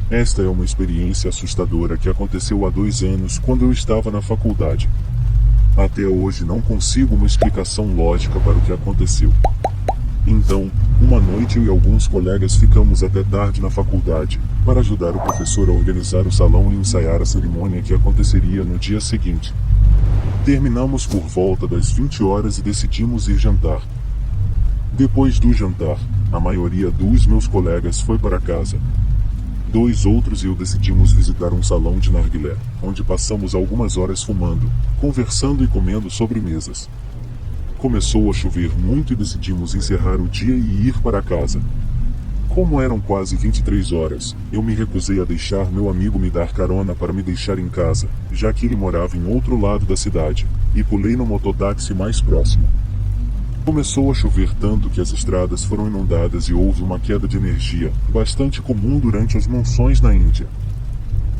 Esta é uma experiência assustadora que aconteceu há 2 anos quando eu estava na faculdade. Até hoje não consigo uma explicação lógica para o que aconteceu. Então, uma noite eu e alguns colegas ficamos até tarde na faculdade, para ajudar o professor a organizar o salão e ensaiar a cerimônia que aconteceria no dia seguinte. Terminamos por volta das 20 horas e decidimos ir jantar. Depois do jantar, a maioria dos meus colegas foi para casa. 2 outros e eu decidimos visitar um salão de narguilé, onde passamos algumas horas fumando, conversando e comendo sobremesas. Começou a chover muito e decidimos encerrar o dia e ir para casa. Como eram quase 23 horas, eu me recusei a deixar meu amigo me dar carona para me deixar em casa, já que ele morava em outro lado da cidade, e pulei no mototáxi mais próximo. Começou a chover tanto que as estradas foram inundadas e houve uma queda de energia, bastante comum durante as monções na Índia.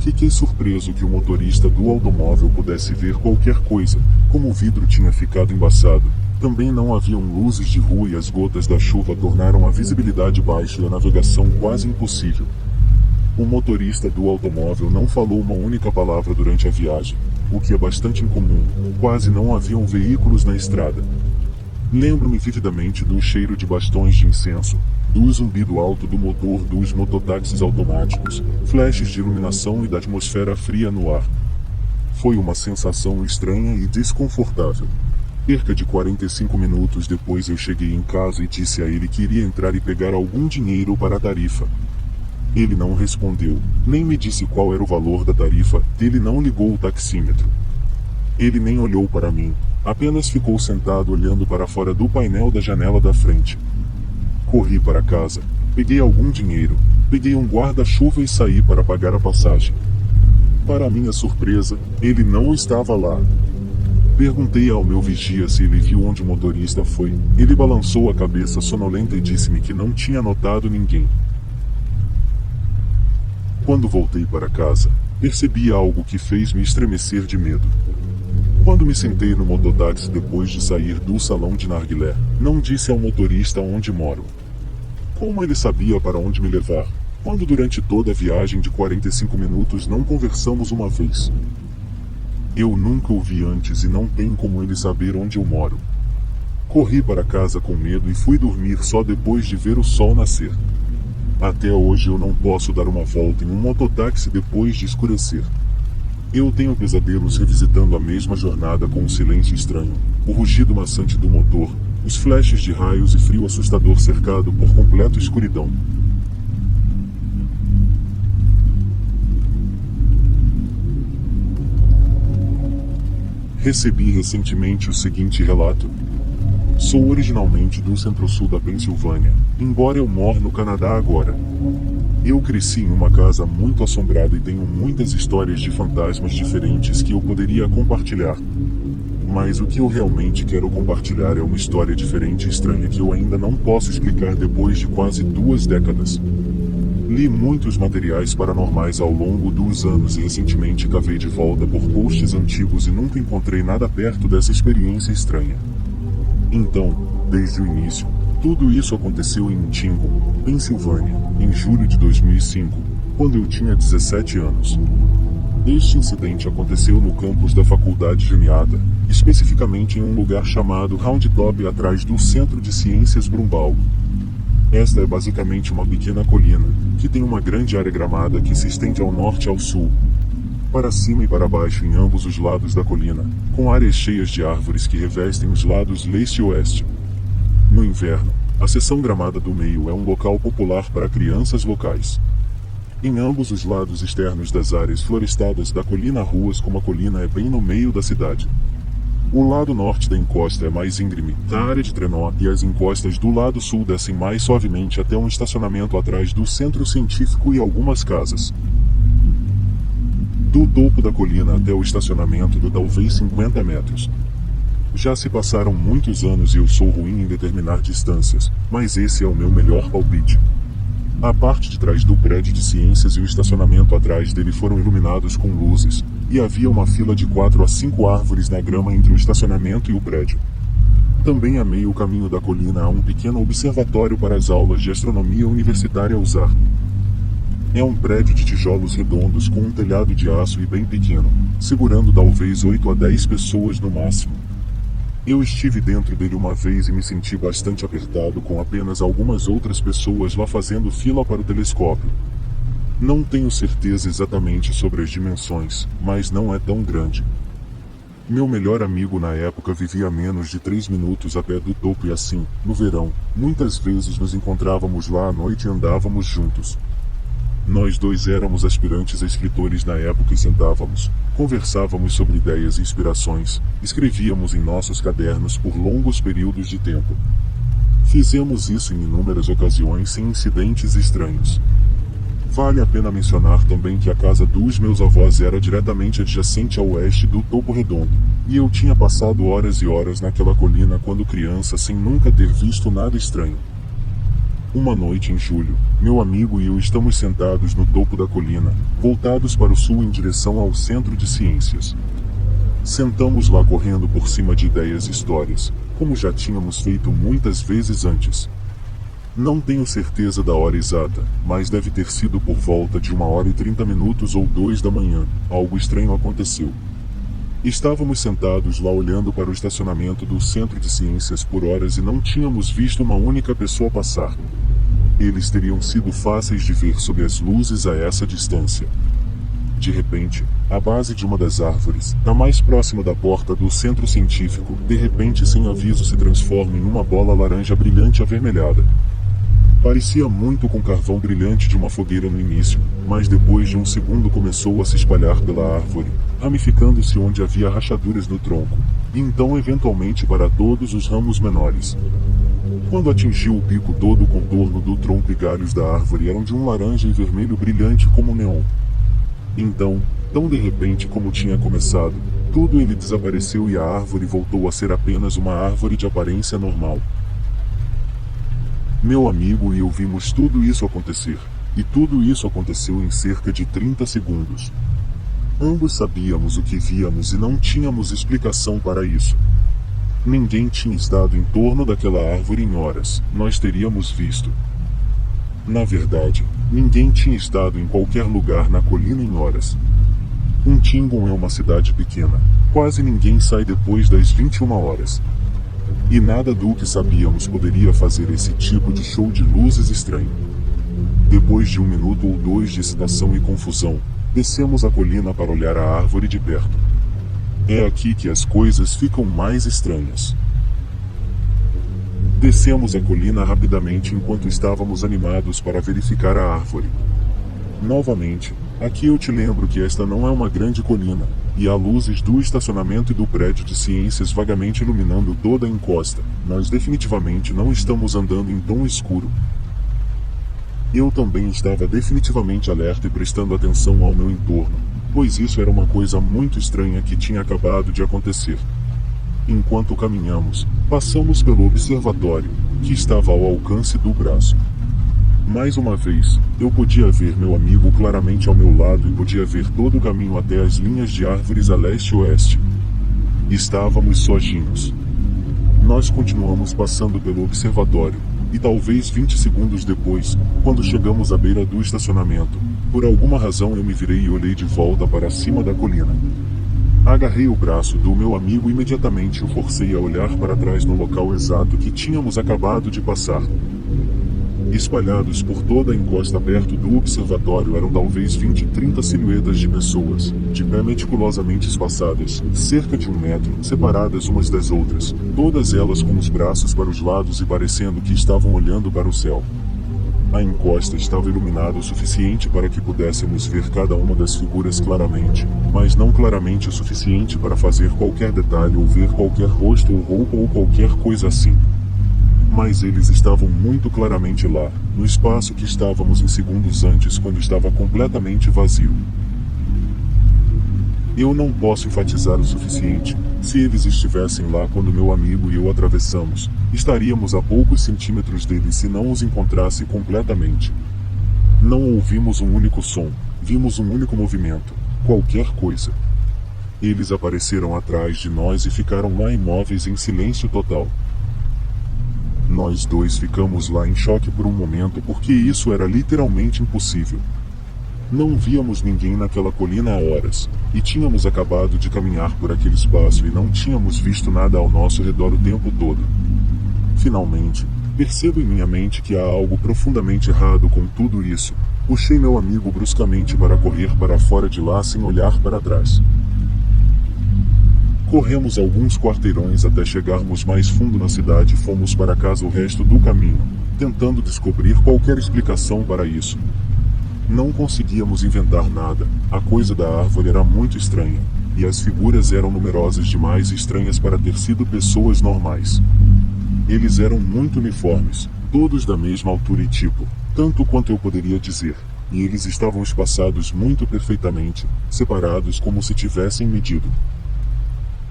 Fiquei surpreso que o motorista do automóvel pudesse ver qualquer coisa, como o vidro tinha ficado embaçado. Também não haviam luzes de rua e as gotas da chuva tornaram a visibilidade baixa e a navegação quase impossível. O motorista do automóvel não falou uma única palavra durante a viagem, o que é bastante incomum, quase não haviam veículos na estrada. Lembro-me vividamente do cheiro de bastões de incenso, do zumbido alto do motor dos mototáxis automáticos, flashes de iluminação e da atmosfera fria no ar. Foi uma sensação estranha e desconfortável. Cerca de 45 minutos depois eu cheguei em casa e disse a ele que iria entrar e pegar algum dinheiro para a tarifa. Ele não respondeu, nem me disse qual era o valor da tarifa, ele não ligou o taxímetro. Ele nem olhou para mim, apenas ficou sentado olhando para fora do painel da janela da frente. Corri para casa, peguei algum dinheiro, peguei um guarda-chuva e saí para pagar a passagem. Para minha surpresa, ele não estava lá. Perguntei ao meu vigia se ele viu onde o motorista foi. Ele balançou a cabeça sonolenta e disse-me que não tinha notado ninguém. Quando voltei para casa, percebi algo que fez me estremecer de medo. Quando me sentei no mototáxi depois de sair do salão de narguilé, não disse ao motorista onde moro. Como ele sabia para onde me levar, quando durante toda a viagem de 45 minutos não conversamos uma vez? Eu nunca o vi antes e não tem como ele saber onde eu moro. Corri para casa com medo e fui dormir só depois de ver o sol nascer. Até hoje eu não posso dar uma volta em um mototáxi depois de escurecer. Eu tenho pesadelos revisitando a mesma jornada com um silêncio estranho, o rugido maçante do motor, os flashes de raios e frio assustador cercado por completa escuridão. Recebi recentemente o seguinte relato. Sou originalmente do centro-sul da Pensilvânia, embora eu moro no Canadá agora. Eu cresci em uma casa muito assombrada e tenho muitas histórias de fantasmas diferentes que eu poderia compartilhar. Mas o que eu realmente quero compartilhar é uma história diferente e estranha que eu ainda não posso explicar depois de quase 2 décadas. Li muitos materiais paranormais ao longo dos anos e recentemente cavei de volta por posts antigos e nunca encontrei nada perto dessa experiência estranha. Então, desde o início, tudo isso aconteceu em Tingo, Pensilvânia, em julho de 2005, quando eu tinha 17 anos. Este incidente aconteceu no campus da Faculdade de Uniata, especificamente em um lugar chamado Round Top atrás do Centro de Ciências Brumbal. Esta é basicamente uma pequena colina, que tem uma grande área gramada que se estende ao norte e ao sul, para cima e para baixo em ambos os lados da colina, com áreas cheias de árvores que revestem os lados leste e oeste. No inverno, a seção gramada do meio é um local popular para crianças locais. Em ambos os lados externos das áreas florestadas da colina há ruas como a colina é bem no meio da cidade. O lado norte da encosta é mais íngreme, da área de trenó, e as encostas do lado sul descem mais suavemente até um estacionamento atrás do centro científico e algumas casas. Do topo da colina até o estacionamento de talvez 50 metros. Já se passaram muitos anos e eu sou ruim em determinar distâncias, mas esse é o meu melhor palpite. A parte de trás do prédio de ciências e o estacionamento atrás dele foram iluminados com luzes, e havia uma fila de 4 a 5 árvores na grama entre o estacionamento e o prédio. Também a meio caminho da colina há um pequeno observatório para as aulas de astronomia universitária usar. É um prédio de tijolos redondos com um telhado de aço e bem pequeno, segurando talvez 8 a 10 pessoas no máximo. Eu estive dentro dele uma vez e me senti bastante apertado com apenas algumas outras pessoas lá fazendo fila para o telescópio. Não tenho certeza exatamente sobre as dimensões, mas não é tão grande. Meu melhor amigo na época vivia a menos de 3 minutos a pé do topo e assim, no verão, muitas vezes nos encontrávamos lá à noite e andávamos juntos. Nós dois éramos aspirantes a escritores na época e sentávamos, conversávamos sobre ideias e inspirações, escrevíamos em nossos cadernos por longos períodos de tempo. Fizemos isso em inúmeras ocasiões sem incidentes estranhos. Vale a pena mencionar também que a casa dos meus avós era diretamente adjacente ao oeste do Topo Redondo, e eu tinha passado horas e horas naquela colina quando criança sem nunca ter visto nada estranho. Uma noite em julho, meu amigo e eu estamos sentados no topo da colina, voltados para o sul em direção ao Centro de Ciências. Sentamos lá correndo por cima de ideias e histórias, como já tínhamos feito muitas vezes antes. Não tenho certeza da hora exata, mas deve ter sido por volta de 1h30 ou 2 da manhã, algo estranho aconteceu. Estávamos sentados lá olhando para o estacionamento do Centro de Ciências por horas e não tínhamos visto uma única pessoa passar. Eles teriam sido fáceis de ver sob as luzes a essa distância. De repente, a base de uma das árvores, a mais próxima da porta do centro científico, de repente sem aviso se transforma em uma bola laranja brilhante avermelhada. Parecia muito com carvão brilhante de uma fogueira no início, mas depois de um segundo começou a se espalhar pela árvore, ramificando-se onde havia rachaduras no tronco, e então eventualmente para todos os ramos menores. Quando atingiu o pico, todo o contorno do tronco e galhos da árvore eram de um laranja e vermelho brilhante como neon. Então, tão de repente como tinha começado, tudo ele desapareceu e a árvore voltou a ser apenas uma árvore de aparência normal. Meu amigo e eu vimos tudo isso acontecer, e tudo isso aconteceu em cerca de 30 segundos. Ambos sabíamos o que víamos e não tínhamos explicação para isso. Ninguém tinha estado em torno daquela árvore em horas, nós teríamos visto. Na verdade, ninguém tinha estado em qualquer lugar na colina em horas. Huntington é uma cidade pequena, quase ninguém sai depois das 21 horas. E nada do que sabíamos poderia fazer esse tipo de show de luzes estranho. Depois de 1 minuto ou 2 de excitação e confusão, descemos a colina para olhar a árvore de perto. É aqui que as coisas ficam mais estranhas. Descemos a colina rapidamente enquanto estávamos animados para verificar a árvore. Novamente, aqui eu te lembro que esta não é uma grande colina, e há luzes do estacionamento e do prédio de ciências vagamente iluminando toda a encosta. Nós definitivamente não estamos andando em tom escuro. Eu também estava definitivamente alerta e prestando atenção ao meu entorno, pois isso era uma coisa muito estranha que tinha acabado de acontecer. Enquanto caminhamos, passamos pelo observatório, que estava ao alcance do braço. Mais uma vez, eu podia ver meu amigo claramente ao meu lado e podia ver todo o caminho até as linhas de árvores a leste e oeste. Estávamos sozinhos. Nós continuamos passando pelo observatório, e talvez 20 segundos depois, quando chegamos à beira do estacionamento, por alguma razão eu me virei e olhei de volta para cima da colina. Agarrei o braço do meu amigo e imediatamente o forcei a olhar para trás no local exato que tínhamos acabado de passar. Espalhados por toda a encosta perto do observatório eram talvez 20, 30 silhuetas de pessoas, de pé meticulosamente espaçadas, cerca de 1 metro, separadas umas das outras, todas elas com os braços para os lados e parecendo que estavam olhando para o céu. A encosta estava iluminada o suficiente para que pudéssemos ver cada uma das figuras claramente, mas não claramente o suficiente para fazer qualquer detalhe ou ver qualquer rosto ou roupa ou qualquer coisa assim. Mas eles estavam muito claramente lá, no espaço que estávamos em segundos antes quando estava completamente vazio. Eu não posso enfatizar o suficiente, se eles estivessem lá quando meu amigo e eu atravessamos, estaríamos a poucos centímetros deles se não os encontrasse completamente. Não ouvimos um único som, vimos um único movimento, qualquer coisa. Eles apareceram atrás de nós e ficaram lá imóveis em silêncio total. Nós dois ficamos lá em choque por um momento porque isso era literalmente impossível. Não víamos ninguém naquela colina há horas, e tínhamos acabado de caminhar por aquele espaço e não tínhamos visto nada ao nosso redor o tempo todo. Finalmente, percebo em minha mente que há algo profundamente errado com tudo isso. Puxei meu amigo bruscamente para correr para fora de lá sem olhar para trás. Corremos alguns quarteirões até chegarmos mais fundo na cidade e fomos para casa o resto do caminho, tentando descobrir qualquer explicação para isso. Não conseguíamos inventar nada, a coisa da árvore era muito estranha, e as figuras eram numerosas demais e estranhas para ter sido pessoas normais. Eles eram muito uniformes, todos da mesma altura e tipo, tanto quanto eu poderia dizer, e eles estavam espaçados muito perfeitamente, separados como se tivessem medido.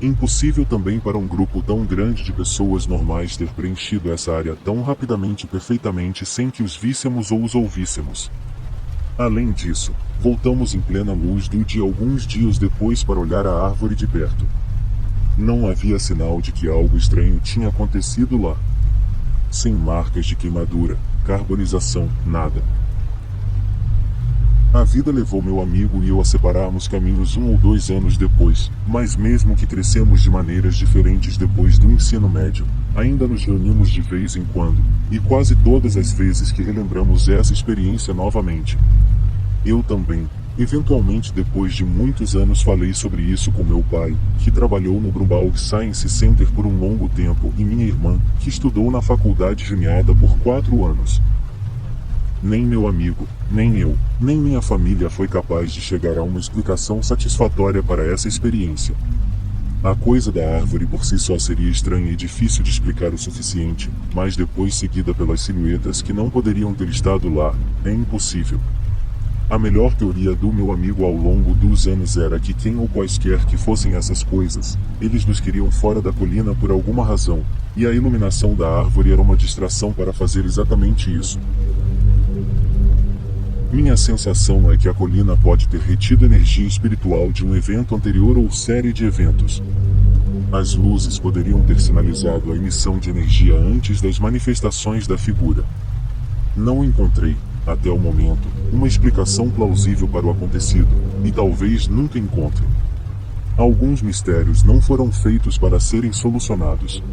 Impossível também para um grupo tão grande de pessoas normais ter preenchido essa área tão rapidamente e perfeitamente sem que os víssemos ou os ouvíssemos. Além disso, voltamos em plena luz do dia alguns dias depois para olhar a árvore de perto. Não havia sinal de que algo estranho tinha acontecido lá. Sem marcas de queimadura, carbonização, nada. A vida levou meu amigo e eu a separarmos caminhos 1 ou 2 anos depois, mas mesmo que crescemos de maneiras diferentes depois do ensino médio, ainda nos reunimos de vez em quando, e quase todas as vezes que relembramos essa experiência novamente. Eu também, eventualmente depois de muitos anos falei sobre isso com meu pai, que trabalhou no Brumbaugh Science Center por um longo tempo, e minha irmã, que estudou na faculdade juniada por 4 anos. Nem meu amigo, nem eu, nem minha família foi capaz de chegar a uma explicação satisfatória para essa experiência. A coisa da árvore por si só seria estranha e difícil de explicar o suficiente, mas depois seguida pelas silhuetas que não poderiam ter estado lá, é impossível. A melhor teoria do meu amigo ao longo dos anos era que quem ou quaisquer que fossem essas coisas, eles nos queriam fora da colina por alguma razão, e a iluminação da árvore era uma distração para fazer exatamente isso. Minha sensação é que a colina pode ter retido energia espiritual de um evento anterior ou série de eventos. As luzes poderiam ter sinalizado a emissão de energia antes das manifestações da figura. Não encontrei, até o momento, uma explicação plausível para o acontecido, e talvez nunca encontre. Alguns mistérios não foram feitos para serem solucionados.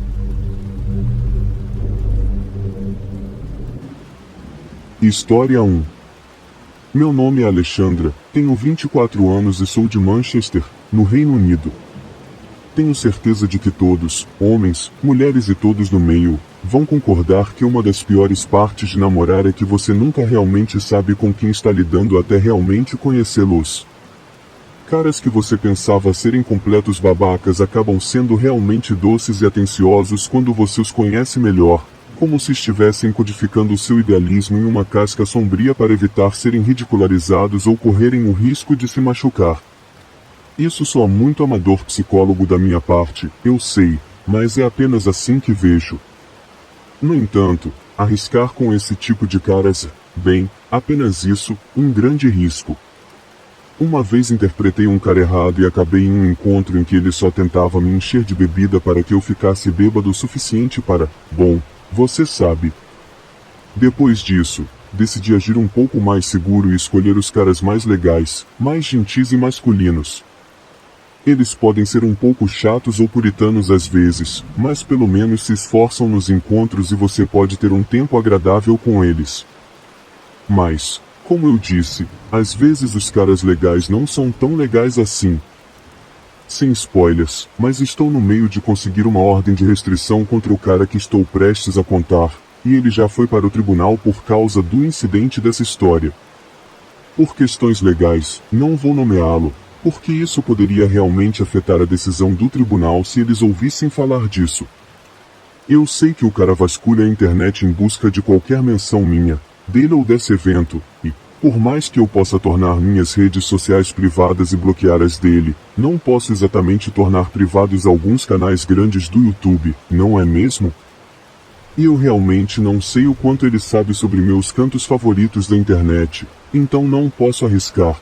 História 1. Meu nome é Alexandra, tenho 24 anos e sou de Manchester, no Reino Unido. Tenho certeza de que todos, homens, mulheres e todos no meio, vão concordar que uma das piores partes de namorar é que você nunca realmente sabe com quem está lidando até realmente conhecê-los. Caras que você pensava serem completos babacas acabam sendo realmente doces e atenciosos quando você os conhece melhor, como se estivessem codificando o seu idealismo em uma casca sombria para evitar serem ridicularizados ou correrem o risco de se machucar. Isso soa muito amador psicólogo da minha parte, eu sei, mas é apenas assim que vejo. No entanto, arriscar com esse tipo de caras, bem, apenas isso, um grande risco. Uma vez interpretei um cara errado e acabei em um encontro em que ele só tentava me encher de bebida para que eu ficasse bêbado o suficiente para, bom, você sabe. Depois disso, decidi agir um pouco mais seguro e escolher os caras mais legais, mais gentis e masculinos. Eles podem ser um pouco chatos ou puritanos às vezes, mas pelo menos se esforçam nos encontros e você pode ter um tempo agradável com eles. Mas, como eu disse, às vezes os caras legais não são tão legais assim. Sem spoilers, mas estou no meio de conseguir uma ordem de restrição contra o cara que estou prestes a contar, e ele já foi para o tribunal por causa do incidente dessa história. Por questões legais, não vou nomeá-lo, porque isso poderia realmente afetar a decisão do tribunal se eles ouvissem falar disso. Eu sei que o cara vasculha a internet em busca de qualquer menção minha, dele ou desse evento, e, por mais que eu possa tornar minhas redes sociais privadas e bloquear as dele, não posso exatamente tornar privados alguns canais grandes do YouTube, não é mesmo? E eu realmente não sei o quanto ele sabe sobre meus cantos favoritos da internet, então não posso arriscar.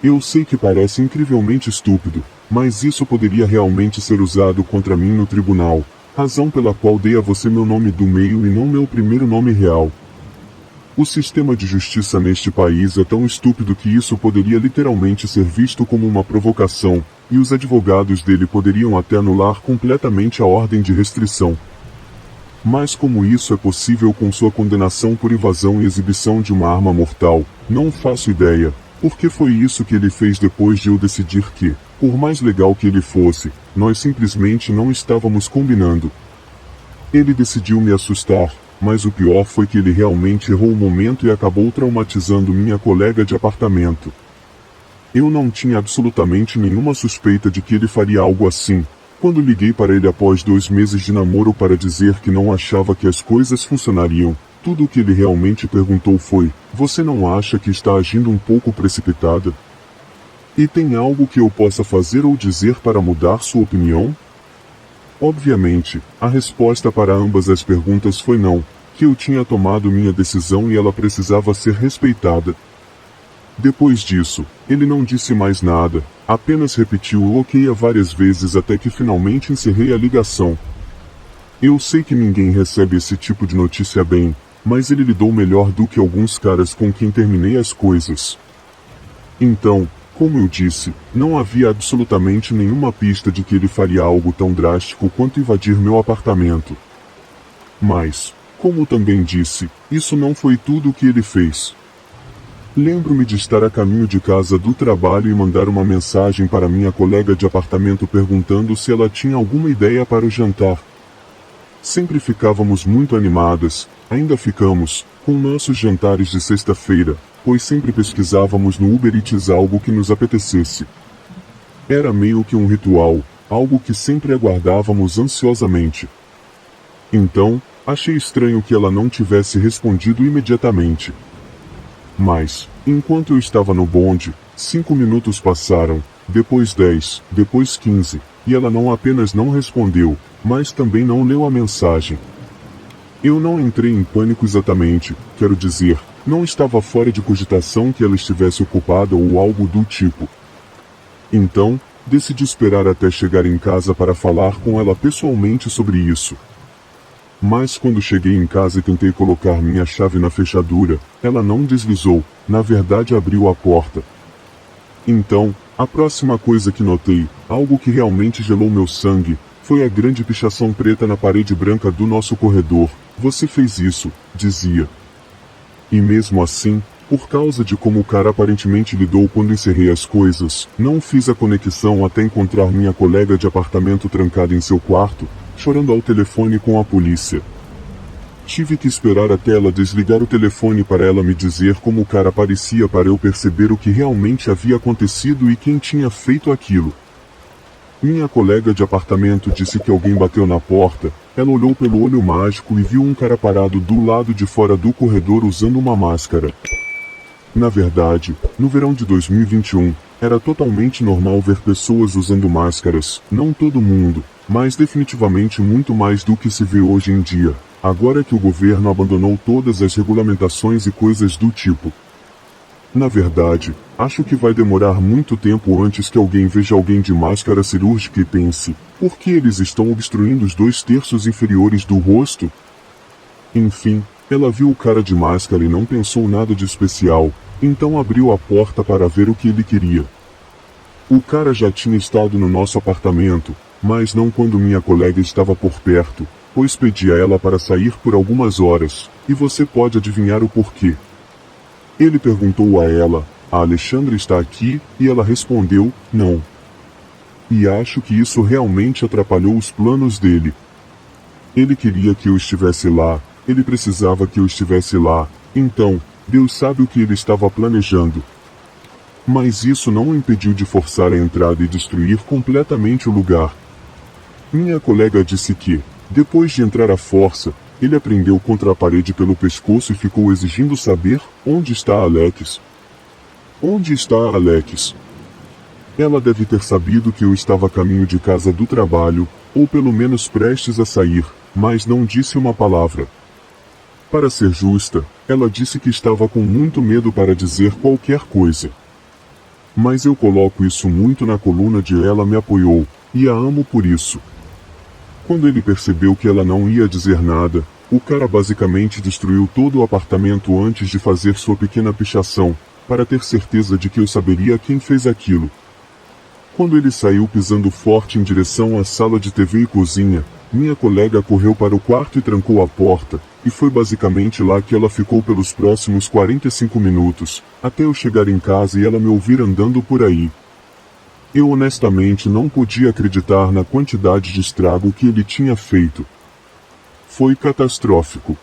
Eu sei que parece incrivelmente estúpido, mas isso poderia realmente ser usado contra mim no tribunal, razão pela qual dei a você meu nome do meio e não meu primeiro nome real. O sistema de justiça neste país é tão estúpido que isso poderia literalmente ser visto como uma provocação, e os advogados dele poderiam até anular completamente a ordem de restrição. Mas como isso é possível com sua condenação por invasão e exibição de uma arma mortal, não faço ideia, porque foi isso que ele fez depois de eu decidir que, por mais legal que ele fosse, nós simplesmente não estávamos combinando. Ele decidiu me assustar, mas o pior foi que ele realmente errou o momento e acabou traumatizando minha colega de apartamento. Eu não tinha absolutamente nenhuma suspeita de que ele faria algo assim. Quando liguei para ele após 2 meses de namoro para dizer que não achava que as coisas funcionariam, tudo o que ele realmente perguntou foi: "Você não acha que está agindo um pouco precipitada? E tem algo que eu possa fazer ou dizer para mudar sua opinião?" Obviamente, a resposta para ambas as perguntas foi não, que eu tinha tomado minha decisão e ela precisava ser respeitada. Depois disso, ele não disse mais nada, apenas repetiu o ok várias vezes até que finalmente encerrei a ligação. Eu sei que ninguém recebe esse tipo de notícia bem, mas ele lidou melhor do que alguns caras com quem terminei as coisas. Então, como eu disse, não havia absolutamente nenhuma pista de que ele faria algo tão drástico quanto invadir meu apartamento. Mas, como também disse, isso não foi tudo o que ele fez. Lembro-me de estar a caminho de casa do trabalho e mandar uma mensagem para minha colega de apartamento perguntando se ela tinha alguma ideia para o jantar. Sempre ficávamos muito animadas, ainda ficamos, com nossos jantares de sexta-feira, pois sempre pesquisávamos no Uber Eats algo que nos apetecesse. Era meio que um ritual, algo que sempre aguardávamos ansiosamente. Então, achei estranho que ela não tivesse respondido imediatamente. Mas, enquanto eu estava no bonde, 5 minutos passaram, depois 10, depois 15, e ela não apenas não respondeu, mas também não leu a mensagem. Eu não entrei em pânico exatamente, quero dizer, não estava fora de cogitação que ela estivesse ocupada ou algo do tipo. Então, decidi esperar até chegar em casa para falar com ela pessoalmente sobre isso. Mas quando cheguei em casa e tentei colocar minha chave na fechadura, ela não deslizou, na verdade abriu a porta. Então, a próxima coisa que notei, algo que realmente gelou meu sangue, foi a grande pichação preta na parede branca do nosso corredor. "Você fez isso", dizia. E mesmo assim, por causa de como o cara aparentemente lidou quando encerrei as coisas, não fiz a conexão até encontrar minha colega de apartamento trancada em seu quarto, chorando ao telefone com a polícia. Tive que esperar até ela desligar o telefone para ela me dizer como o cara parecia para eu perceber o que realmente havia acontecido e quem tinha feito aquilo. Minha colega de apartamento disse que alguém bateu na porta. Ela olhou pelo olho mágico e viu um cara parado do lado de fora do corredor usando uma máscara. Na verdade, no verão de 2021, era totalmente normal ver pessoas usando máscaras, não todo mundo, mas definitivamente muito mais do que se vê hoje em dia, agora que o governo abandonou todas as regulamentações e coisas do tipo. Na verdade, acho que vai demorar muito tempo antes que alguém veja alguém de máscara cirúrgica e pense: por que eles estão obstruindo os 2/3 inferiores do rosto? Enfim, ela viu o cara de máscara e não pensou nada de especial, então abriu a porta para ver o que ele queria. O cara já tinha estado no nosso apartamento, mas não quando minha colega estava por perto, pois pedi a ela para sair por algumas horas, e você pode adivinhar o porquê. Ele perguntou a ela: "A Alexandra está aqui?" E ela respondeu: "Não." E acho que isso realmente atrapalhou os planos dele. Ele queria que eu estivesse lá, ele precisava que eu estivesse lá, então, Deus sabe o que ele estava planejando. Mas isso não o impediu de forçar a entrada e destruir completamente o lugar. Minha colega disse que, depois de entrar à força, ele a prendeu contra a parede pelo pescoço e ficou exigindo saber: "Onde está Alex? Onde está Alex?" Ela deve ter sabido que eu estava a caminho de casa do trabalho, ou pelo menos prestes a sair, mas não disse uma palavra. Para ser justa, ela disse que estava com muito medo para dizer qualquer coisa. Mas eu coloco isso muito na coluna de "ela me apoiou", e a amo por isso. Quando ele percebeu que ela não ia dizer nada, O cara basicamente destruiu todo o apartamento antes de fazer sua pequena pichação, para ter certeza de que eu saberia quem fez aquilo. Quando ele saiu pisando forte em direção à sala de TV e cozinha, minha colega correu para o quarto e trancou a porta, e foi basicamente lá que ela ficou pelos próximos 45 minutos, até eu chegar em casa e ela me ouvir andando por aí. Eu honestamente não podia acreditar na quantidade de estrago que ele tinha feito. Foi catastrófico.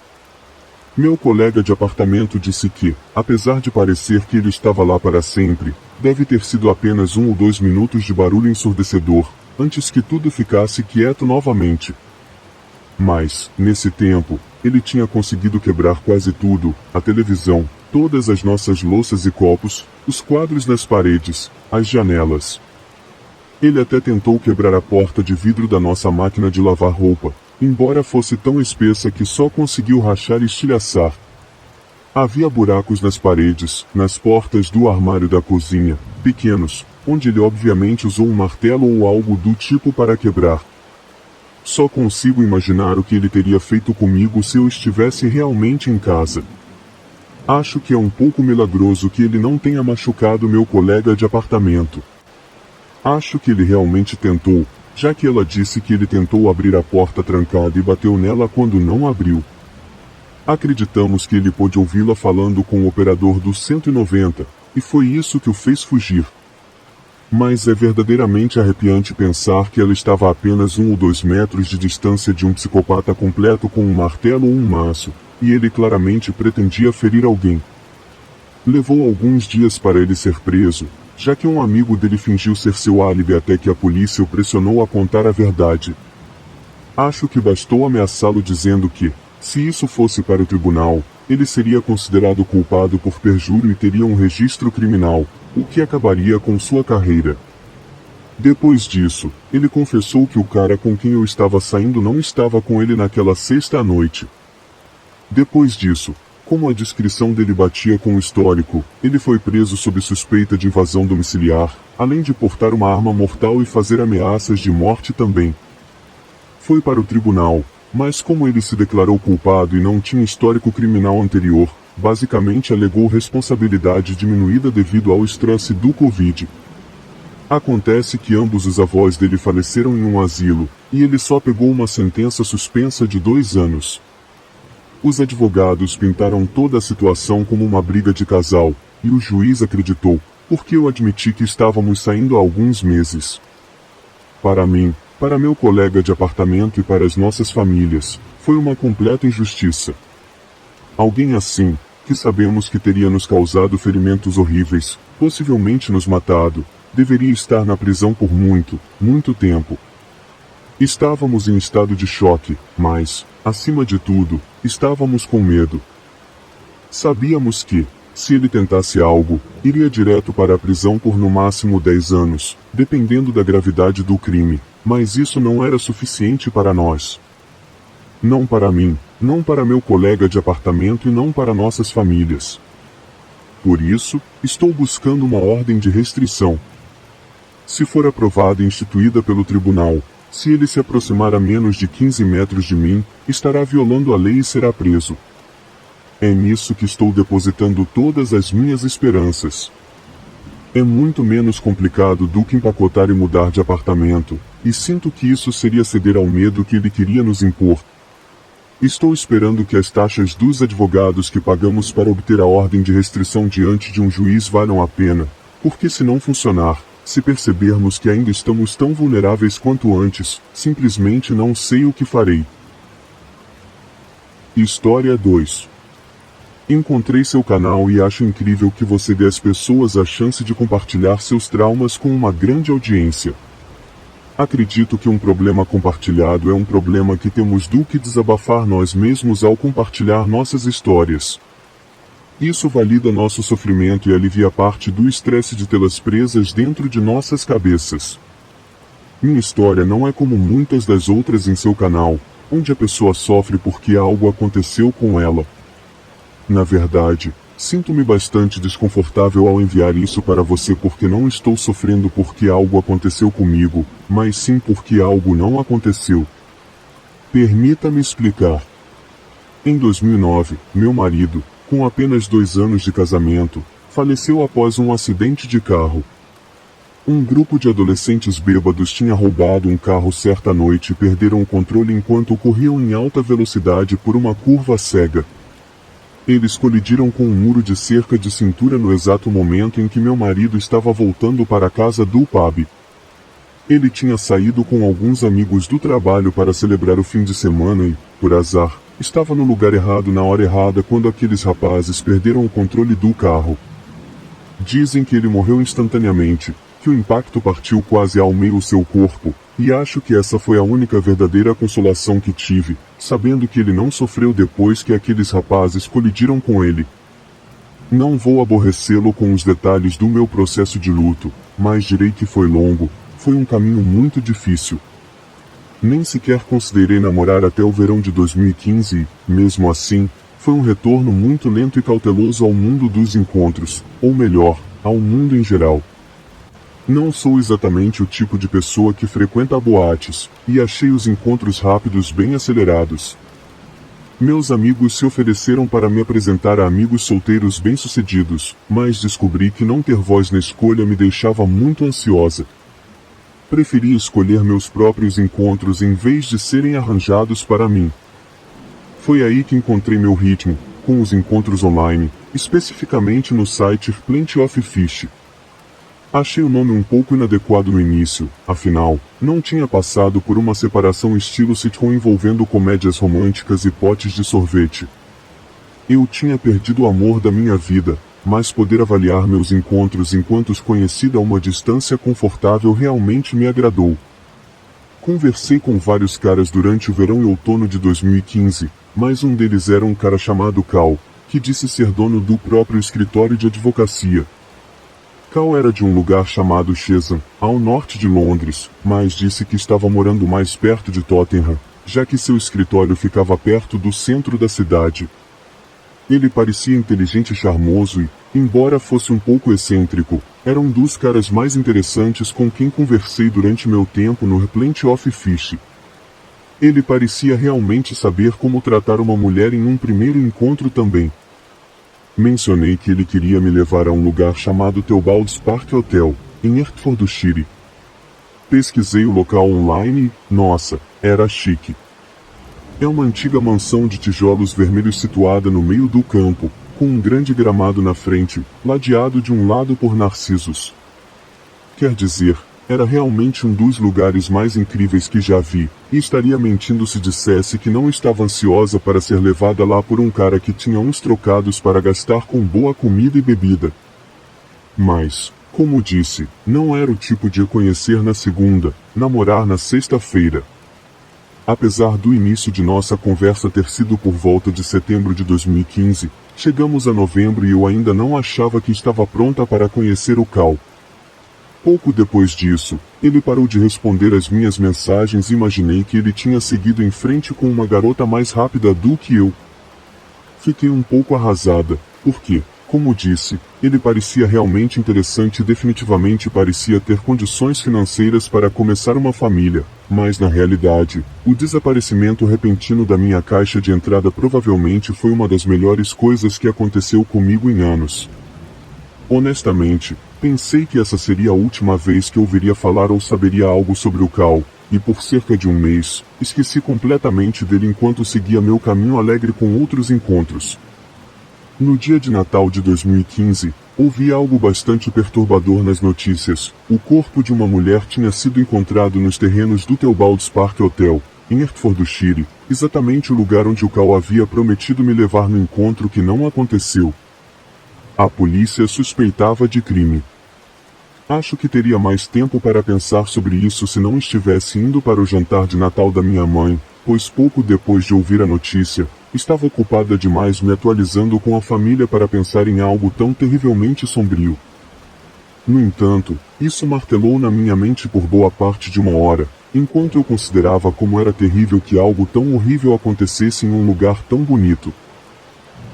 Meu colega de apartamento disse que, apesar de parecer que ele estava lá para sempre, deve ter sido apenas 1 ou 2 minutos de barulho ensurdecedor, antes que tudo ficasse quieto novamente. Mas, nesse tempo, ele tinha conseguido quebrar quase tudo, a televisão, todas as nossas louças e copos, os quadros nas paredes, as janelas. Ele até tentou quebrar a porta de vidro da nossa máquina de lavar roupa, embora fosse tão espessa que só conseguiu rachar e estilhaçar. Havia buracos nas paredes, nas portas do armário da cozinha, pequenos, onde ele obviamente usou um martelo ou algo do tipo para quebrar. Só consigo imaginar o que ele teria feito comigo se eu estivesse realmente em casa. Acho que é um pouco milagroso que ele não tenha machucado meu colega de apartamento. Acho que ele realmente tentou, já que ela disse que ele tentou abrir a porta trancada e bateu nela quando não abriu. Acreditamos que ele pôde ouvi-la falando com o operador do 190, e foi isso que o fez fugir. Mas é verdadeiramente arrepiante pensar que ela estava a apenas 1 ou 2 metros de distância de um psicopata completo com um martelo ou um maço, e ele claramente pretendia ferir alguém. Levou alguns dias para ele ser preso, já que um amigo dele fingiu ser seu álibi até que a polícia o pressionou a contar a verdade. Acho que bastou ameaçá-lo dizendo que, se isso fosse para o tribunal, ele seria considerado culpado por perjúrio e teria um registro criminal, o que acabaria com sua carreira. Depois disso, ele confessou que o cara com quem eu estava saindo não estava com ele naquela sexta à noite. Depois disso, como a descrição dele batia com o histórico, ele foi preso sob suspeita de invasão domiciliar, além de portar uma arma mortal e fazer ameaças de morte também. Foi para o tribunal, mas como ele se declarou culpado e não tinha histórico criminal anterior, basicamente alegou responsabilidade diminuída devido ao estresse do Covid. Acontece que ambos os avós dele faleceram em um asilo, e ele só pegou uma sentença suspensa de 2 anos. Os advogados pintaram toda a situação como uma briga de casal, e o juiz acreditou, porque eu admiti que estávamos saindo há alguns meses. Para mim, para meu colega de apartamento e para as nossas famílias, foi uma completa injustiça. Alguém assim, que sabemos que teria nos causado ferimentos horríveis, possivelmente nos matado, deveria estar na prisão por muito, muito tempo. Estávamos em estado de choque, mas, acima de tudo, estávamos com medo. Sabíamos que, se ele tentasse algo, iria direto para a prisão por no máximo 10 anos, dependendo da gravidade do crime, mas isso não era suficiente para nós. Não para mim, não para meu colega de apartamento e não para nossas famílias. Por isso, estou buscando uma ordem de restrição. Se for aprovada e instituída pelo tribunal, se ele se aproximar a menos de 15 metros de mim, estará violando a lei e será preso. É nisso que estou depositando todas as minhas esperanças. É muito menos complicado do que empacotar e mudar de apartamento, e sinto que isso seria ceder ao medo que ele queria nos impor. Estou esperando que as taxas dos advogados que pagamos para obter a ordem de restrição diante de um juiz valham a pena, porque se não funcionar, se percebermos que ainda estamos tão vulneráveis quanto antes, simplesmente não sei o que farei. História 2. Encontrei seu canal e acho incrível que você dê às pessoas a chance de compartilhar seus traumas com uma grande audiência. Acredito que um problema compartilhado é um problema que temos do que desabafar nós mesmos ao compartilhar nossas histórias. Isso valida nosso sofrimento e alivia parte do estresse de tê-las presas dentro de nossas cabeças. Minha história não é como muitas das outras em seu canal, onde a pessoa sofre porque algo aconteceu com ela. Na verdade, sinto-me bastante desconfortável ao enviar isso para você porque não estou sofrendo porque algo aconteceu comigo, mas sim porque algo não aconteceu. Permita-me explicar. Em 2009, meu marido, com apenas 2 anos de casamento, faleceu após um acidente de carro. Um grupo de adolescentes bêbados tinha roubado um carro certa noite e perderam o controle enquanto corriam em alta velocidade por uma curva cega. Eles colidiram com um muro de cerca de cintura no exato momento em que meu marido estava voltando para a casa do pub. Ele tinha saído com alguns amigos do trabalho para celebrar o fim de semana e, por azar, estava no lugar errado na hora errada quando aqueles rapazes perderam o controle do carro. Dizem que ele morreu instantaneamente, que o impacto partiu quase ao meio seu corpo, e acho que essa foi a única verdadeira consolação que tive, sabendo que ele não sofreu depois que aqueles rapazes colidiram com ele. Não vou aborrecê-lo com os detalhes do meu processo de luto, mas direi que foi longo, foi um caminho muito difícil. Nem sequer considerei namorar até o verão de 2015 e, mesmo assim, foi um retorno muito lento e cauteloso ao mundo dos encontros, ou melhor, ao mundo em geral. Não sou exatamente o tipo de pessoa que frequenta boates, e achei os encontros rápidos bem acelerados. Meus amigos se ofereceram para me apresentar a amigos solteiros bem-sucedidos, mas descobri que não ter voz na escolha me deixava muito ansiosa. Preferi escolher meus próprios encontros em vez de serem arranjados para mim. Foi aí que encontrei meu ritmo, com os encontros online, especificamente no site Plenty of Fish. Achei o nome um pouco inadequado no início, afinal, não tinha passado por uma separação estilo sitcom envolvendo comédias românticas e potes de sorvete. Eu tinha perdido o amor da minha vida, mas poder avaliar meus encontros enquanto os conheci a uma distância confortável realmente me agradou. Conversei com vários caras durante o verão e outono de 2015, mas um deles era um cara chamado Cal, que disse ser dono do próprio escritório de advocacia. Cal era de um lugar chamado Chesham, ao norte de Londres, mas disse que estava morando mais perto de Tottenham, já que seu escritório ficava perto do centro da cidade. Ele parecia inteligente e charmoso e, embora fosse um pouco excêntrico, era um dos caras mais interessantes com quem conversei durante meu tempo no Plenty of Fish. Ele parecia realmente saber como tratar uma mulher em um primeiro encontro também. Mencionei que ele queria me levar a um lugar chamado Theobalds Park Hotel, em Hertfordshire. Pesquisei o local online e, nossa, era chique. É uma antiga mansão de tijolos vermelhos situada no meio do campo, com um grande gramado na frente, ladeado de um lado por narcisos. Quer dizer, era realmente um dos lugares mais incríveis que já vi, e estaria mentindo se dissesse que não estava ansiosa para ser levada lá por um cara que tinha uns trocados para gastar com boa comida e bebida. Mas, como disse, não era o tipo de conhecer na segunda, namorar na sexta-feira. Apesar do início de nossa conversa ter sido por volta de setembro de 2015, chegamos a novembro e eu ainda não achava que estava pronta para conhecer o Cal. Pouco depois disso, ele parou de responder às minhas mensagens e imaginei que ele tinha seguido em frente com uma garota mais rápida do que eu. Fiquei um pouco arrasada, porque, como disse, ele parecia realmente interessante e definitivamente parecia ter condições financeiras para começar uma família, mas na realidade, o desaparecimento repentino da minha caixa de entrada provavelmente foi uma das melhores coisas que aconteceu comigo em anos. Honestamente, pensei que essa seria a última vez que ouviria falar ou saberia algo sobre o Cal, e por cerca de um mês, esqueci completamente dele enquanto seguia meu caminho alegre com outros encontros. No dia de Natal de 2015, ouvi algo bastante perturbador nas notícias. O corpo de uma mulher tinha sido encontrado nos terrenos do Theobalds Park Hotel, em Hertfordshire, exatamente o lugar onde o Cal havia prometido me levar no encontro que não aconteceu. A polícia suspeitava de crime. Acho que teria mais tempo para pensar sobre isso se não estivesse indo para o jantar de Natal da minha mãe, pois pouco depois de ouvir a notícia, estava ocupada demais me atualizando com a família para pensar em algo tão terrivelmente sombrio. No entanto, isso martelou na minha mente por boa parte de uma hora, enquanto eu considerava como era terrível que algo tão horrível acontecesse em um lugar tão bonito.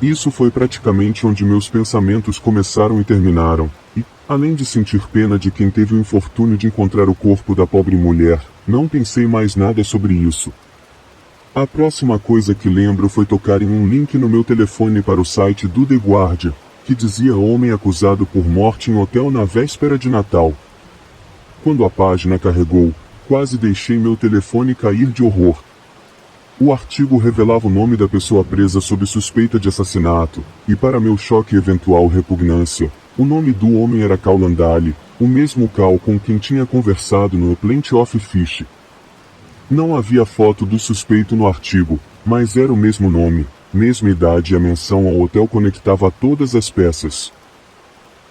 Isso foi praticamente onde meus pensamentos começaram e terminaram, e, além de sentir pena de quem teve o infortúnio de encontrar o corpo da pobre mulher, não pensei mais nada sobre isso. A próxima coisa que lembro foi tocar em um link no meu telefone para o site do The Guardian, que dizia homem acusado por morte em hotel na véspera de Natal. Quando a página carregou, quase deixei meu telefone cair de horror. O artigo revelava o nome da pessoa presa sob suspeita de assassinato, e para meu choque e eventual repugnância, o nome do homem era Cal Landale, o mesmo Cal com quem tinha conversado no Plenty of Fish. Não havia foto do suspeito no artigo, mas era o mesmo nome, mesma idade e a menção ao hotel conectava todas as peças.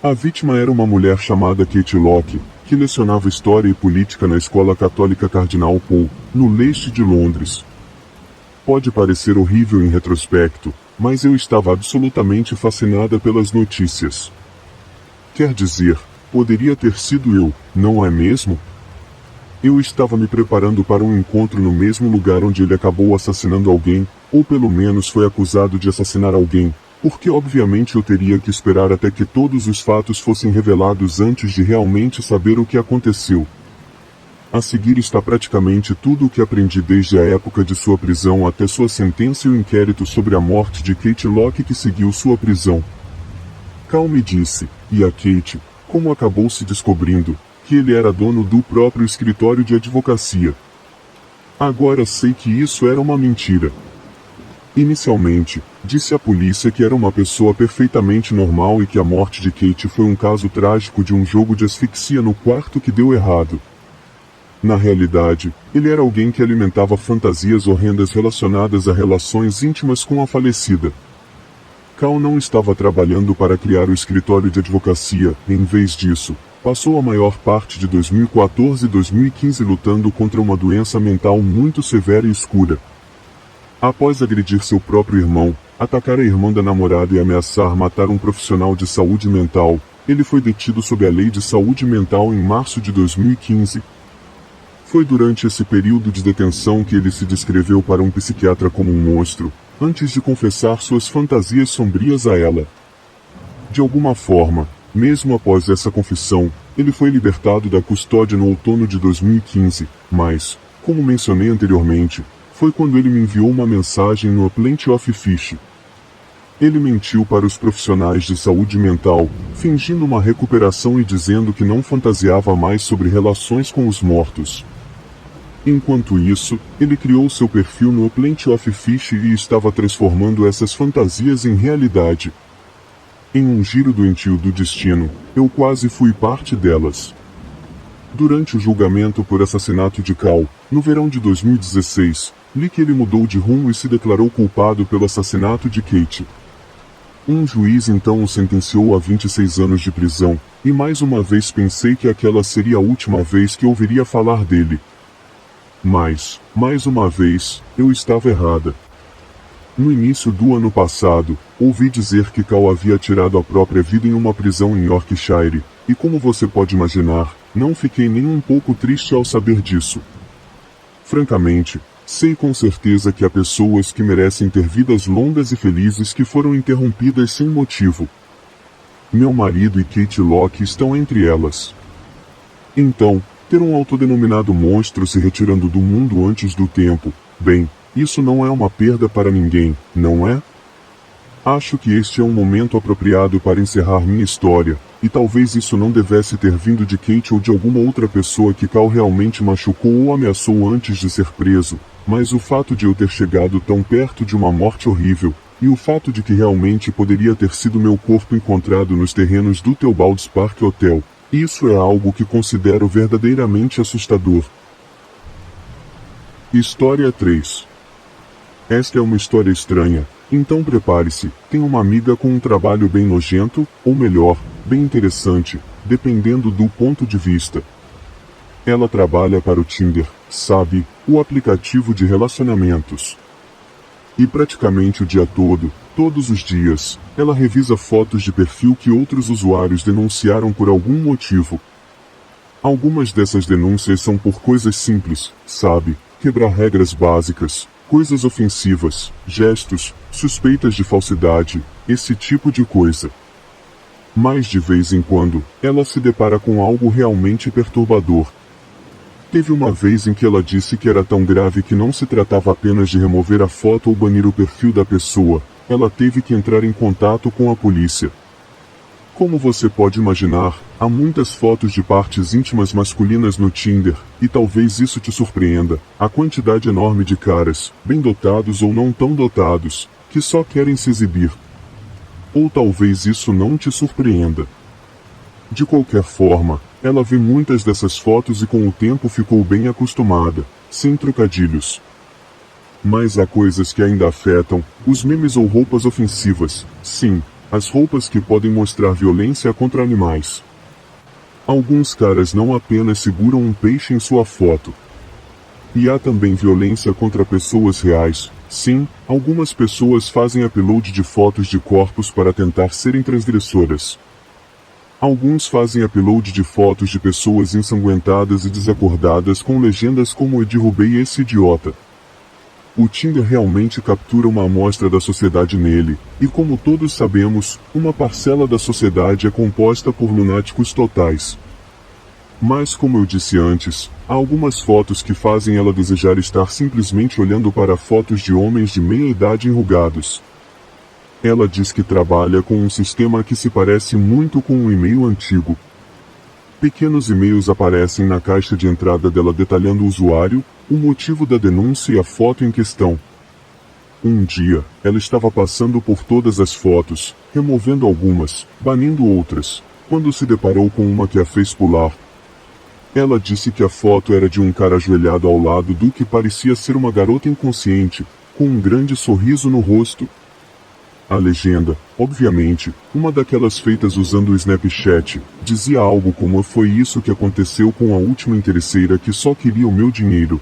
A vítima era uma mulher chamada Kate Locke, que lecionava História e Política na Escola Católica Cardinal Pole, no leste de Londres. Pode parecer horrível em retrospecto, mas eu estava absolutamente fascinada pelas notícias. Quer dizer, poderia ter sido eu, não é mesmo? Eu estava me preparando para um encontro no mesmo lugar onde ele acabou assassinando alguém, ou pelo menos foi acusado de assassinar alguém, porque obviamente eu teria que esperar até que todos os fatos fossem revelados antes de realmente saber o que aconteceu. A seguir está praticamente tudo o que aprendi desde a época de sua prisão até sua sentença e o inquérito sobre a morte de Kate Locke que seguiu sua prisão. Cal me disse, e a Kate, como acabou se descobrindo, que ele era dono do próprio escritório de advocacia. Agora sei que isso era uma mentira. Inicialmente, disse à polícia que era uma pessoa perfeitamente normal e que a morte de Kate foi um caso trágico de um jogo de asfixia no quarto que deu errado. Na realidade, ele era alguém que alimentava fantasias horrendas relacionadas a relações íntimas com a falecida. Cal não estava trabalhando para criar o escritório de advocacia, em vez disso, passou a maior parte de 2014 e 2015 lutando contra uma doença mental muito severa e escura. Após agredir seu próprio irmão, atacar a irmã da namorada e ameaçar matar um profissional de saúde mental, ele foi detido sob a Lei de Saúde Mental em março de 2015. Foi durante esse período de detenção que ele se descreveu para um psiquiatra como um monstro, antes de confessar suas fantasias sombrias a ela. De alguma forma, mesmo após essa confissão, ele foi libertado da custódia no outono de 2015, mas, como mencionei anteriormente, foi quando ele me enviou uma mensagem no Plenty of Fish. Ele mentiu para os profissionais de saúde mental, fingindo uma recuperação e dizendo que não fantasiava mais sobre relações com os mortos. Enquanto isso, ele criou seu perfil no Plenty of Fish e estava transformando essas fantasias em realidade. Em um giro doentio do destino, eu quase fui parte delas. Durante o julgamento por assassinato de Cal, no verão de 2016, li que ele mudou de rumo e se declarou culpado pelo assassinato de Kate. Um juiz então o sentenciou a 26 anos de prisão, e mais uma vez pensei que aquela seria a última vez que ouviria falar dele. Mas, mais uma vez, eu estava errada. No início do ano passado, ouvi dizer que Cal havia tirado a própria vida em uma prisão em Yorkshire, e como você pode imaginar, não fiquei nem um pouco triste ao saber disso. Francamente, sei com certeza que há pessoas que merecem ter vidas longas e felizes que foram interrompidas sem motivo. Meu marido e Kate Locke estão entre elas. Então, ter um autodenominado monstro se retirando do mundo antes do tempo, bem, isso não é uma perda para ninguém, não é? Acho que este é um momento apropriado para encerrar minha história, e talvez isso não devesse ter vindo de Kate ou de alguma outra pessoa que Cal realmente machucou ou ameaçou antes de ser preso, mas o fato de eu ter chegado tão perto de uma morte horrível, e o fato de que realmente poderia ter sido meu corpo encontrado nos terrenos do Theobalds Park Hotel, isso é algo que considero verdadeiramente assustador. História 3. Esta é uma história estranha, então prepare-se, tem uma amiga com um trabalho bem nojento, ou melhor, bem interessante, dependendo do ponto de vista. Ela trabalha para o Tinder, sabe, o aplicativo de relacionamentos. E praticamente o dia todo, todos os dias, ela revisa fotos de perfil que outros usuários denunciaram por algum motivo. Algumas dessas denúncias são por coisas simples, sabe, quebrar regras básicas, coisas ofensivas, gestos, suspeitas de falsidade, esse tipo de coisa. Mas de vez em quando, ela se depara com algo realmente perturbador. Teve uma vez em que ela disse que era tão grave que não se tratava apenas de remover a foto ou banir o perfil da pessoa, ela teve que entrar em contato com a polícia. Como você pode imaginar, há muitas fotos de partes íntimas masculinas no Tinder, e talvez isso te surpreenda, a quantidade enorme de caras, bem dotados ou não tão dotados, que só querem se exibir. Ou talvez isso não te surpreenda. De qualquer forma, ela vê muitas dessas fotos e com o tempo ficou bem acostumada, sem trocadilhos. Mas há coisas que ainda afetam, os memes ou roupas ofensivas, sim, as roupas que podem mostrar violência contra animais. Alguns caras não apenas seguram um peixe em sua foto. E há também violência contra pessoas reais, sim, algumas pessoas fazem upload de fotos de corpos para tentar serem transgressoras. Alguns fazem upload de fotos de pessoas ensanguentadas e desacordadas com legendas como "eu derrubei esse idiota". O Tinder realmente captura uma amostra da sociedade nele, e como todos sabemos, uma parcela da sociedade é composta por lunáticos totais. Mas como eu disse antes, há algumas fotos que fazem ela desejar estar simplesmente olhando para fotos de homens de meia idade enrugados. Ela diz que trabalha com um sistema que se parece muito com um e-mail antigo. Pequenos e-mails aparecem na caixa de entrada dela detalhando o usuário, o motivo da denúncia e a foto em questão. Um dia, ela estava passando por todas as fotos, removendo algumas, banindo outras, quando se deparou com uma que a fez pular. Ela disse que a foto era de um cara ajoelhado ao lado do que parecia ser uma garota inconsciente, com um grande sorriso no rosto. A legenda, obviamente, uma daquelas feitas usando o Snapchat, dizia algo como "foi isso que aconteceu com a última interesseira que só queria o meu dinheiro".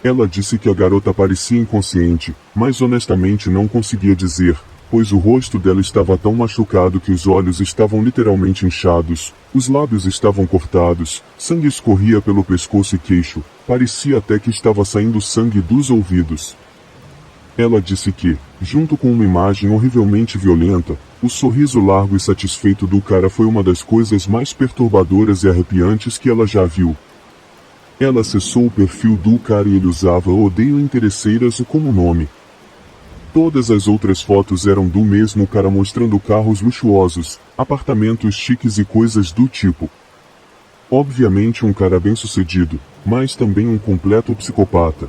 Ela disse que a garota parecia inconsciente, mas honestamente não conseguia dizer, pois o rosto dela estava tão machucado que os olhos estavam literalmente inchados, os lábios estavam cortados, sangue escorria pelo pescoço e queixo, parecia até que estava saindo sangue dos ouvidos. Ela disse que, junto com uma imagem horrivelmente violenta, o sorriso largo e satisfeito do cara foi uma das coisas mais perturbadoras e arrepiantes que ela já viu. Ela acessou o perfil do cara e ele usava "odeio interesseiras" como nome. Todas as outras fotos eram do mesmo cara mostrando carros luxuosos, apartamentos chiques e coisas do tipo. Obviamente um cara bem-sucedido, mas também um completo psicopata.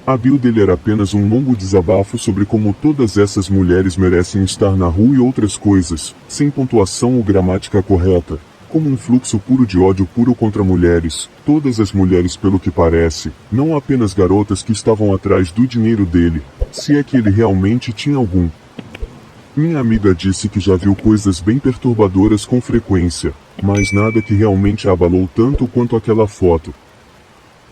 A bio dele era apenas um longo desabafo sobre como todas essas mulheres merecem estar na rua e outras coisas, sem pontuação ou gramática correta, como um fluxo puro de ódio puro contra mulheres, todas as mulheres pelo que parece, não apenas garotas que estavam atrás do dinheiro dele, se é que ele realmente tinha algum. Minha amiga disse que já viu coisas bem perturbadoras com frequência, mas nada que realmente a abalou tanto quanto aquela foto.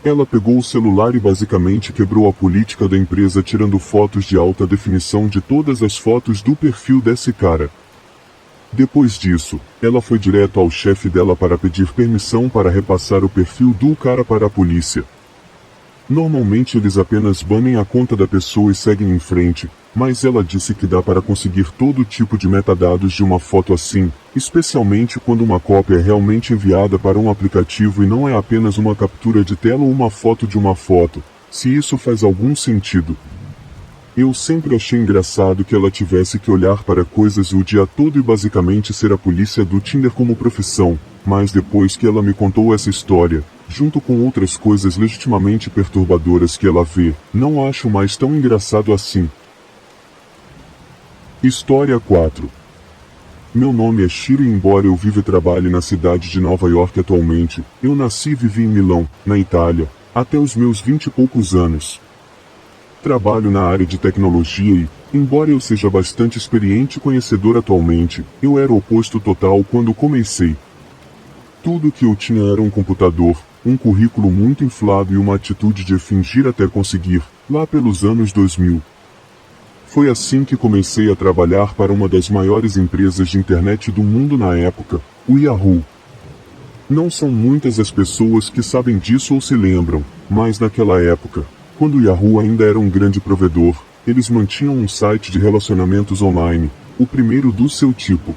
Ela pegou o celular e basicamente quebrou a política da empresa tirando fotos de alta definição de todas as fotos do perfil desse cara. Depois disso, ela foi direto ao chefe dela para pedir permissão para repassar o perfil do cara para a polícia. Normalmente eles apenas banem a conta da pessoa e seguem em frente, mas ela disse que dá para conseguir todo tipo de metadados de uma foto assim, especialmente quando uma cópia é realmente enviada para um aplicativo e não é apenas uma captura de tela ou uma foto de uma foto, se isso faz algum sentido. Eu sempre achei engraçado que ela tivesse que olhar para coisas o dia todo e basicamente ser a polícia do Tinder como profissão, mas depois que ela me contou essa história, junto com outras coisas legitimamente perturbadoras que ela vê, não acho mais tão engraçado assim. História 4. Meu nome é Shiro e embora eu viva e trabalhe na cidade de Nova York atualmente, eu nasci e vivi em Milão, na Itália, até os meus 20 e poucos anos. Trabalho na área de tecnologia e, embora eu seja bastante experiente e conhecedor atualmente, eu era o oposto total quando comecei. Tudo que eu tinha era um computador, um currículo muito inflado e uma atitude de fingir até conseguir, lá pelos anos 2000. Foi assim que comecei a trabalhar para uma das maiores empresas de internet do mundo na época, o Yahoo. Não são muitas as pessoas que sabem disso ou se lembram, mas naquela época, quando o Yahoo ainda era um grande provedor, eles mantinham um site de relacionamentos online, o primeiro do seu tipo.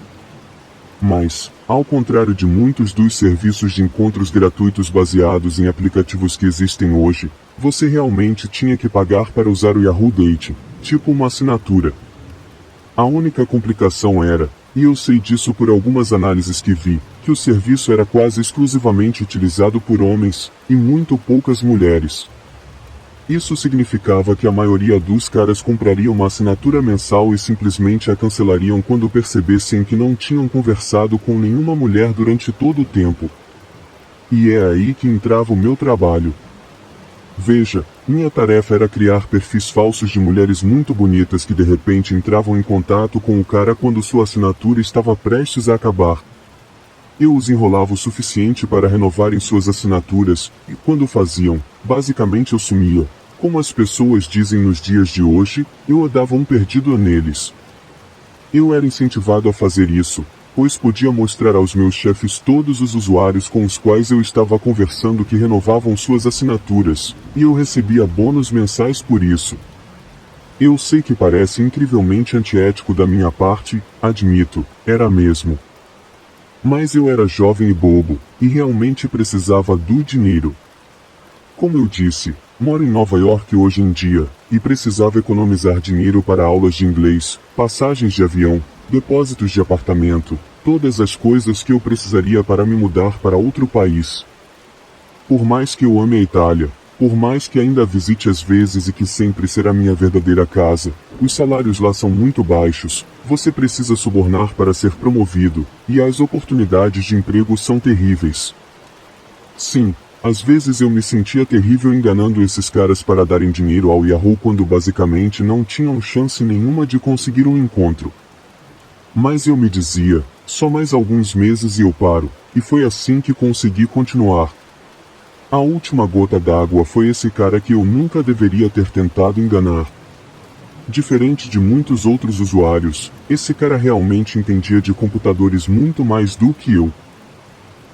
Mas, ao contrário de muitos dos serviços de encontros gratuitos baseados em aplicativos que existem hoje, você realmente tinha que pagar para usar o Yahoo Dating, tipo uma assinatura. A única complicação era, e eu sei disso por algumas análises que vi, que o serviço era quase exclusivamente utilizado por homens, e muito poucas mulheres. Isso significava que a maioria dos caras compraria uma assinatura mensal e simplesmente a cancelariam quando percebessem que não tinham conversado com nenhuma mulher durante todo o tempo. E é aí que entrava o meu trabalho. Veja, minha tarefa era criar perfis falsos de mulheres muito bonitas que de repente entravam em contato com o cara quando sua assinatura estava prestes a acabar. Eu os enrolava o suficiente para renovarem suas assinaturas, e quando faziam, basicamente eu sumia. Como as pessoas dizem nos dias de hoje, eu dava um perdido neles. Eu era incentivado a fazer isso, pois podia mostrar aos meus chefes todos os usuários com os quais eu estava conversando que renovavam suas assinaturas, e eu recebia bônus mensais por isso. Eu sei que parece incrivelmente antiético da minha parte, admito, era mesmo. Mas eu era jovem e bobo, e realmente precisava do dinheiro. Como eu disse, moro em Nova York hoje em dia, e precisava economizar dinheiro para aulas de inglês, passagens de avião, depósitos de apartamento, todas as coisas que eu precisaria para me mudar para outro país. Por mais que eu ame a Itália, por mais que ainda visite às vezes e que sempre será minha verdadeira casa, os salários lá são muito baixos, você precisa subornar para ser promovido, e as oportunidades de emprego são terríveis. Sim, às vezes eu me sentia terrível enganando esses caras para darem dinheiro ao Yahoo quando basicamente não tinham chance nenhuma de conseguir um encontro. Mas eu me dizia, só mais alguns meses e eu paro, e foi assim que consegui continuar. A última gota d'água foi esse cara que eu nunca deveria ter tentado enganar. Diferente de muitos outros usuários, esse cara realmente entendia de computadores muito mais do que eu.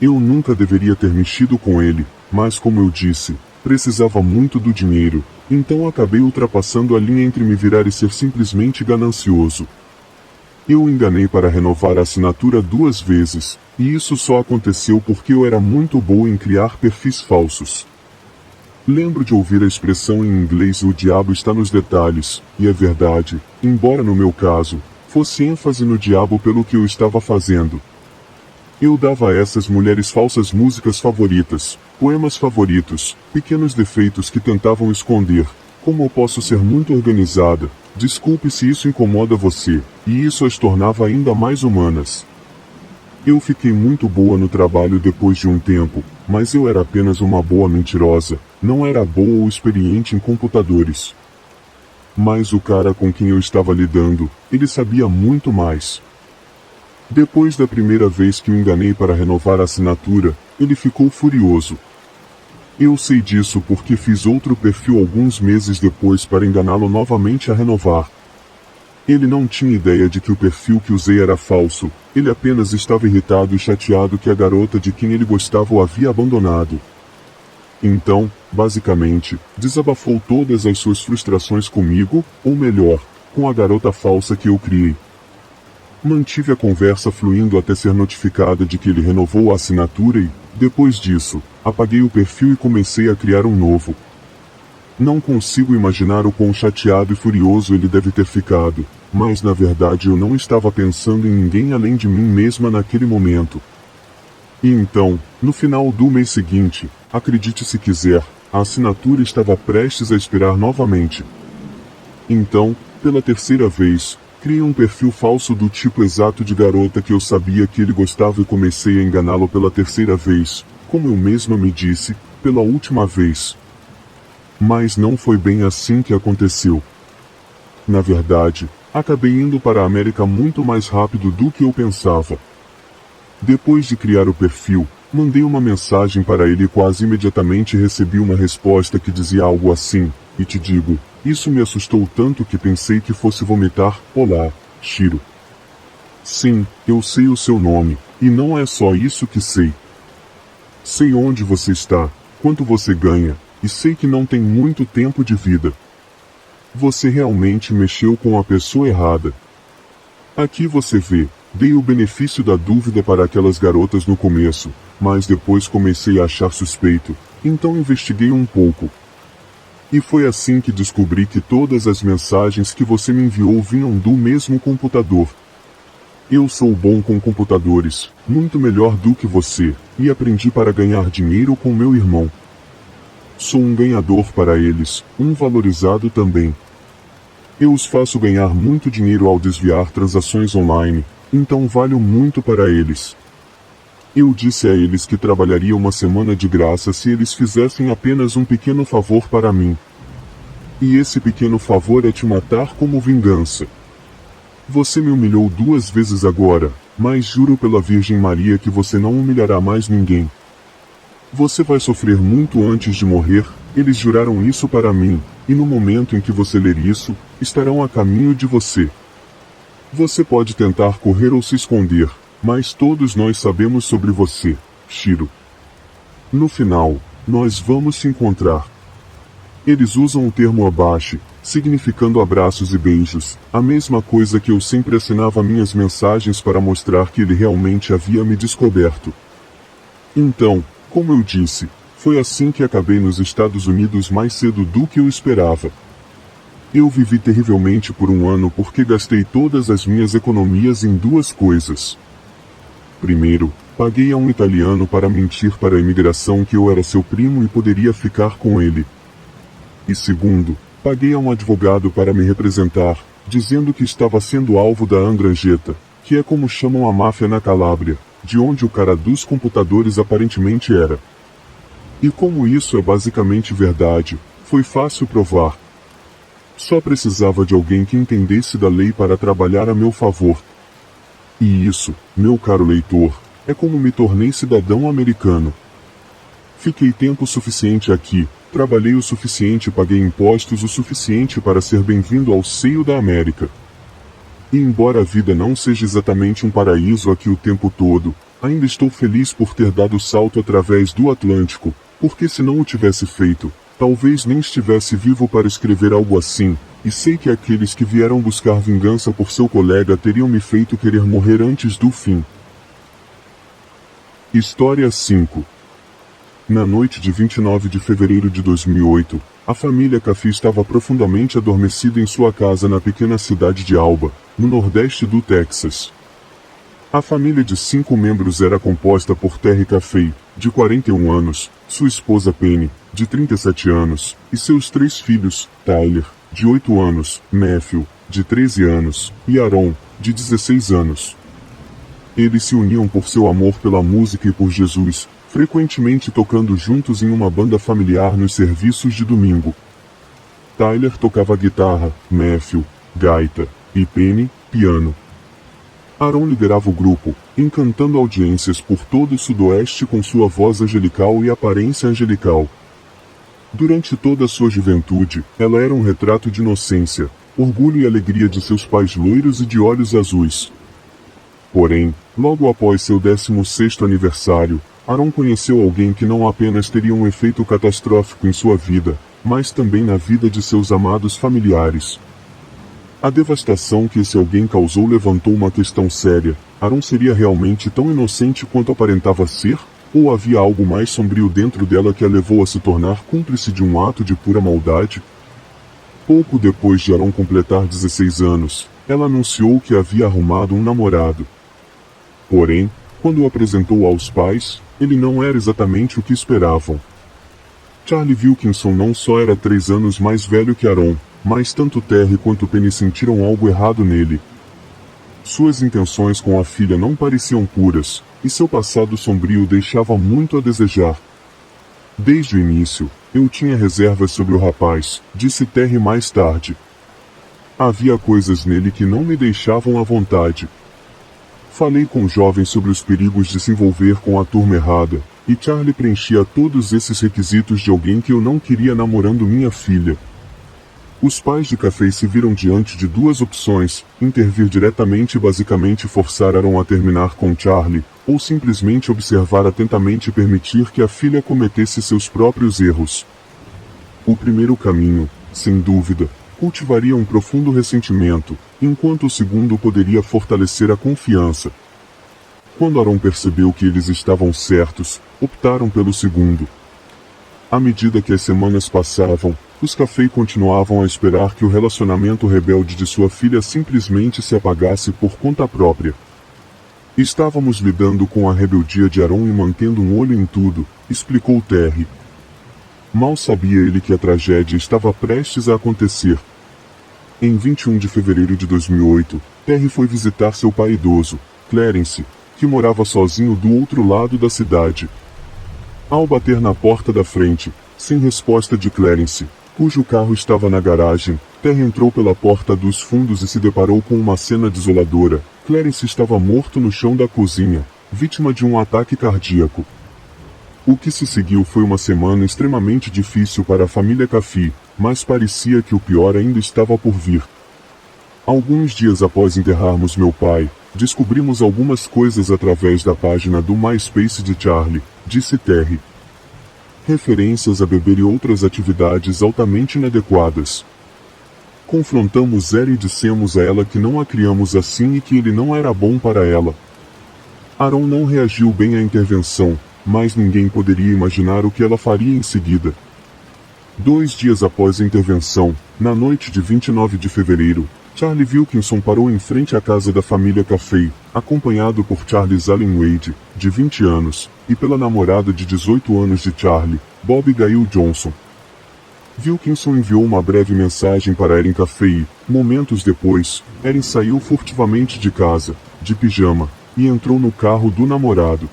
Eu nunca deveria ter mexido com ele, mas como eu disse, precisava muito do dinheiro, então acabei ultrapassando a linha entre me virar e ser simplesmente ganancioso. Eu o enganei para renovar a assinatura 2 vezes, e isso só aconteceu porque eu era muito bom em criar perfis falsos. Lembro de ouvir a expressão em inglês "o diabo está nos detalhes", e é verdade, embora no meu caso, fosse ênfase no diabo pelo que eu estava fazendo. Eu dava a essas mulheres falsas músicas favoritas, poemas favoritos, pequenos defeitos que tentavam esconder. Como eu posso ser muito organizada? Desculpe se isso incomoda você, e isso as tornava ainda mais humanas. Eu fiquei muito boa no trabalho depois de um tempo, mas eu era apenas uma boa mentirosa, não era boa ou experiente em computadores. Mas o cara com quem eu estava lidando, ele sabia muito mais. Depois da primeira vez que o enganei para renovar a assinatura, ele ficou furioso. Eu sei disso porque fiz outro perfil alguns meses depois para enganá-lo novamente a renovar. Ele não tinha ideia de que o perfil que usei era falso, ele apenas estava irritado e chateado que a garota de quem ele gostava o havia abandonado. Então, basicamente, desabafou todas as suas frustrações comigo, ou melhor, com a garota falsa que eu criei. Mantive a conversa fluindo até ser notificada de que ele renovou a assinatura e, depois disso, apaguei o perfil e comecei a criar um novo. Não consigo imaginar o quão chateado e furioso ele deve ter ficado, mas na verdade eu não estava pensando em ninguém além de mim mesma naquele momento. E então, no final do mês seguinte, acredite se quiser, a assinatura estava prestes a expirar novamente. Então, pela terceira vez, criei um perfil falso do tipo exato de garota que eu sabia que ele gostava e comecei a enganá-lo pela terceira vez, como eu mesma me disse, pela última vez. Mas não foi bem assim que aconteceu. Na verdade, acabei indo para a América muito mais rápido do que eu pensava. Depois de criar o perfil, mandei uma mensagem para ele e quase imediatamente recebi uma resposta que dizia algo assim, e te digo, isso me assustou tanto que pensei que fosse vomitar. Olá, Shiro. Sim, eu sei o seu nome, e não é só isso que sei. Sei onde você está, quanto você ganha, e sei que não tem muito tempo de vida. Você realmente mexeu com a pessoa errada. Aqui você vê, Dei o benefício da dúvida para aquelas garotas no começo, mas depois comecei a achar suspeito, então investiguei um pouco. E foi assim que descobri que todas as mensagens que você me enviou vinham do mesmo computador. Eu sou bom com computadores, muito melhor do que você, e aprendi para ganhar dinheiro com meu irmão. Sou um ganhador para eles, um valorizado também. Eu os faço ganhar muito dinheiro ao desviar transações online, então valho muito para eles. Eu disse a eles que trabalharia uma semana de graça se eles fizessem apenas um pequeno favor para mim. E esse pequeno favor é te matar como vingança. Você me humilhou 2 vezes agora, mas juro pela Virgem Maria que você não humilhará mais ninguém. Você vai sofrer muito antes de morrer, eles juraram isso para mim, e no momento em que você ler isso, estarão a caminho de você. Você pode tentar correr ou se esconder, mas todos nós sabemos sobre você, Shiro. No final, nós vamos se encontrar. Eles usam o termo abaixo, significando abraços e beijos, a mesma coisa que eu sempre assinava minhas mensagens para mostrar que ele realmente havia me descoberto. Então, como eu disse, foi assim que acabei nos Estados Unidos mais cedo do que eu esperava. Eu vivi terrivelmente por 1 ano porque gastei todas as minhas economias em 2 coisas. Primeiro, paguei a um italiano para mentir para a imigração que eu era seu primo e poderia ficar com ele. E segundo, paguei a um advogado para me representar, dizendo que estava sendo alvo da 'Ndrangheta, que é como chamam a máfia na Calábria, de onde o cara dos computadores aparentemente era. E como isso é basicamente verdade, foi fácil provar. Só precisava de alguém que entendesse da lei para trabalhar a meu favor. E isso, meu caro leitor, é como me tornei cidadão americano. Fiquei tempo suficiente aqui, trabalhei o suficiente e paguei impostos o suficiente para ser bem-vindo ao seio da América. E embora a vida não seja exatamente um paraíso aqui o tempo todo, ainda estou feliz por ter dado o salto através do Atlântico, porque se não o tivesse feito, talvez nem estivesse vivo para escrever algo assim, e sei que aqueles que vieram buscar vingança por seu colega teriam me feito querer morrer antes do fim. História 5. Na noite de 29 de fevereiro de 2008, a família Cafi estava profundamente adormecida em sua casa na pequena cidade de Alba, no nordeste do Texas. A família de 5 membros era composta por Terry Caffey, de 41 anos, sua esposa Penny, de 37 anos, e seus 3 filhos, Tyler, de 8 anos, Matthew, de 13 anos, e Aaron, de 16 anos. Eles se uniam por seu amor pela música e por Jesus, frequentemente tocando juntos em uma banda familiar nos serviços de domingo. Tyler tocava guitarra, Matthew, gaita, e Penny, piano. Aaron liderava o grupo, encantando audiências por todo o sudoeste com sua voz angelical e aparência angelical. Durante toda a sua juventude, ela era um retrato de inocência, orgulho e alegria de seus pais loiros e de olhos azuis. Porém, logo após seu 16º aniversário, Aaron conheceu alguém que não apenas teria um efeito catastrófico em sua vida, mas também na vida de seus amados familiares. A devastação que esse alguém causou levantou uma questão séria: Aaron seria realmente tão inocente quanto aparentava ser? Ou havia algo mais sombrio dentro dela que a levou a se tornar cúmplice de um ato de pura maldade? Pouco depois de Aaron completar 16 anos, ela anunciou que havia arrumado um namorado. Porém, quando o apresentou aos pais, ele não era exatamente o que esperavam. Charlie Wilkinson não só era 3 anos mais velho que Aaron, mas tanto Terry quanto Penny sentiram algo errado nele. Suas intenções com a filha não pareciam puras, e seu passado sombrio deixava muito a desejar. Desde o início, eu tinha reservas sobre o rapaz, disse Terry mais tarde. Havia coisas nele que não me deixavam à vontade. Falei com o jovem sobre os perigos de se envolver com a turma errada, e Charlie preenchia todos esses requisitos de alguém que eu não queria namorando minha filha. Os pais de Caffey se viram diante de 2 opções: intervir diretamente e basicamente forçar Aaron a terminar com Charlie, ou simplesmente observar atentamente e permitir que a filha cometesse seus próprios erros. O primeiro caminho, sem dúvida, cultivaria um profundo ressentimento, enquanto o segundo poderia fortalecer a confiança. Quando Aaron percebeu que eles estavam certos, optaram pelo segundo. À medida que as semanas passavam, os Café continuavam a esperar que o relacionamento rebelde de sua filha simplesmente se apagasse por conta própria. Estávamos lidando com a rebeldia de Aaron e mantendo um olho em tudo, explicou Terry. Mal sabia ele que a tragédia estava prestes a acontecer. Em 21 de fevereiro de 2008, Terry foi visitar seu pai idoso, Clarence, que morava sozinho do outro lado da cidade. Ao bater na porta da frente, sem resposta de Clarence, cujo carro estava na garagem, Terry entrou pela porta dos fundos e se deparou com uma cena desoladora. Clarence estava morto no chão da cozinha, vítima de um ataque cardíaco. O que se seguiu foi uma semana extremamente difícil para a família Café, mas parecia que o pior ainda estava por vir. Alguns dias após enterrarmos meu pai, descobrimos algumas coisas através da página do MySpace de Charlie, disse Terry. Referências a beber e outras atividades altamente inadequadas. Confrontamos ela e dissemos a ela que não a criamos assim e que ele não era bom para ela. Aaron não reagiu bem à intervenção, mas ninguém poderia imaginar o que ela faria em seguida. 2 dias após a intervenção, na noite de 29 de fevereiro, Charlie Wilkinson parou em frente à casa da família Café, acompanhado por Charles Allen Wade, de 20 anos, e pela namorada de 18 anos de Charlie, Bob Gail Johnson. Wilkinson enviou uma breve mensagem para Erin Café e, momentos depois, Erin saiu furtivamente de casa, de pijama, e entrou no carro do namorado.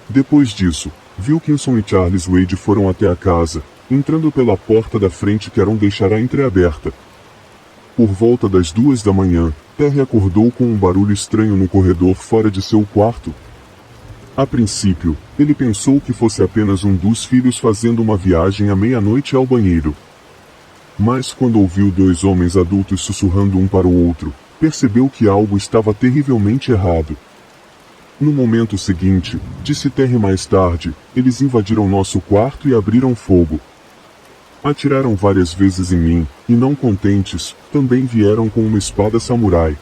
Depois disso, Wilkinson e Charles Wade foram até a casa, entrando pela porta da frente que Aaron deixará entreaberta. Por volta das 2 da manhã, Terry acordou com um barulho estranho no corredor fora de seu quarto. A princípio, ele pensou que fosse apenas um dos filhos fazendo uma viagem à meia-noite ao banheiro. Mas quando ouviu 2 homens adultos sussurrando um para o outro, percebeu que algo estava terrivelmente errado. No momento seguinte, disse Terry mais tarde, eles invadiram nosso quarto e abriram fogo. Atiraram várias vezes em mim, e não contentes, também vieram com uma espada samurai.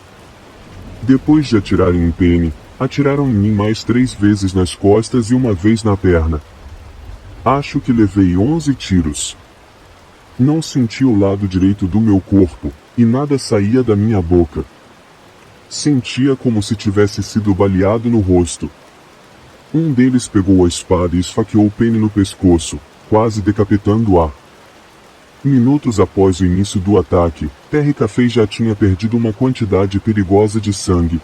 Depois de atirarem em Penny, atiraram em mim mais 3 vezes nas costas e uma vez na perna. Acho que levei 11 tiros. Não senti o lado direito do meu corpo, e nada saía da minha boca. Sentia como se tivesse sido baleado no rosto. Um deles pegou a espada e esfaqueou Penny no pescoço, quase decapitando-a. Minutos após o início do ataque, Terry Café já tinha perdido uma quantidade perigosa de sangue.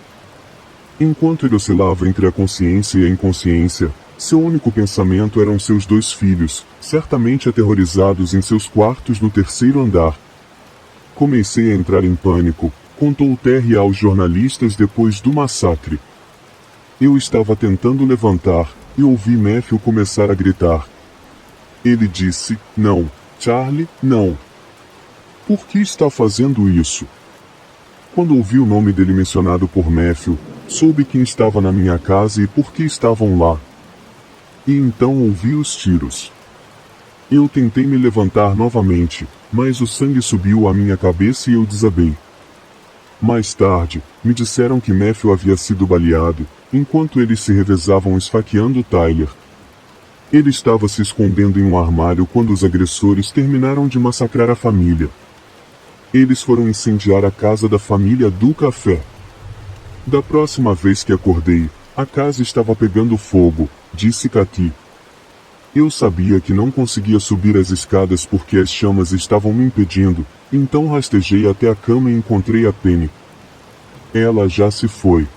Enquanto ele oscilava entre a consciência e a inconsciência, seu único pensamento eram seus 2 filhos, certamente aterrorizados em seus quartos no 3º andar. Comecei a entrar em pânico, contou Terry aos jornalistas depois do massacre. Eu estava tentando levantar, e ouvi Matthew começar a gritar. Ele disse, não. Charlie, não. Por que está fazendo isso? Quando ouvi o nome dele mencionado por Matthew, soube quem estava na minha casa e por que estavam lá. E então ouvi os tiros. Eu tentei me levantar novamente, mas o sangue subiu à minha cabeça e eu desabei. Mais tarde, me disseram que Matthew havia sido baleado, enquanto eles se revezavam esfaqueando Tyler. Ele estava se escondendo em um armário quando os agressores terminaram de massacrar a família. Eles foram incendiar a casa da família do Café. Da próxima vez que acordei, a casa estava pegando fogo, disse Cathy. Eu sabia que não conseguia subir as escadas porque as chamas estavam me impedindo, então rastejei até a cama e encontrei a Penny. Ela já se foi.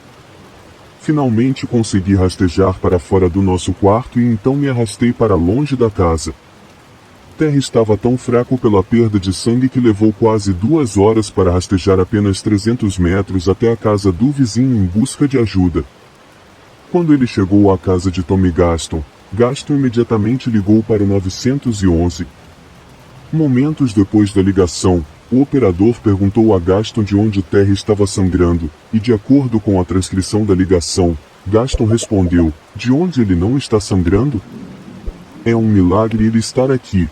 Finalmente consegui rastejar para fora do nosso quarto e então me arrastei para longe da casa. Terry estava tão fraco pela perda de sangue que levou quase 2 horas para rastejar apenas 300 metros até a casa do vizinho em busca de ajuda. Quando ele chegou à casa de Tommy Gaston, Gaston imediatamente ligou para o 911. Momentos depois da ligação, o operador perguntou a Gaston de onde Terry estava sangrando, e de acordo com a transcrição da ligação, Gaston respondeu, de onde ele não está sangrando? É um milagre ele estar aqui.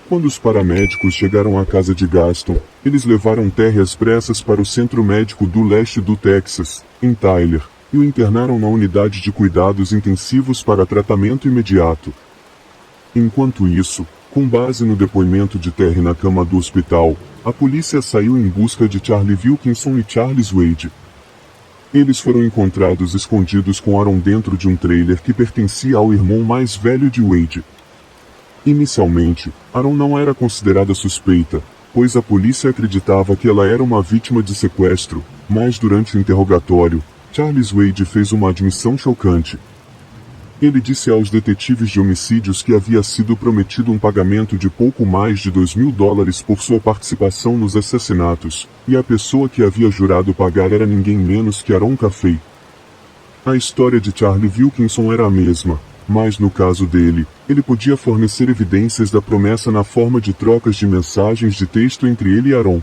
Quando os paramédicos chegaram à casa de Gaston, eles levaram Terry às pressas para o centro médico do leste do Texas, em Tyler, e o internaram na unidade de cuidados intensivos para tratamento imediato. Enquanto isso, com base no depoimento de Terry na cama do hospital, a polícia saiu em busca de Charlie Wilkinson e Charles Wade. Eles foram encontrados escondidos com Aaron dentro de um trailer que pertencia ao irmão mais velho de Wade. Inicialmente, Aaron não era considerada suspeita, pois a polícia acreditava que ela era uma vítima de sequestro, mas durante o interrogatório, Charles Wade fez uma admissão chocante. Ele disse aos detetives de homicídios que havia sido prometido um pagamento de pouco mais de $2.000 por sua participação nos assassinatos, e a pessoa que havia jurado pagar era ninguém menos que Aaron Caffey. A história de Charlie Wilkinson era a mesma, mas no caso dele, ele podia fornecer evidências da promessa na forma de trocas de mensagens de texto entre ele e Aaron.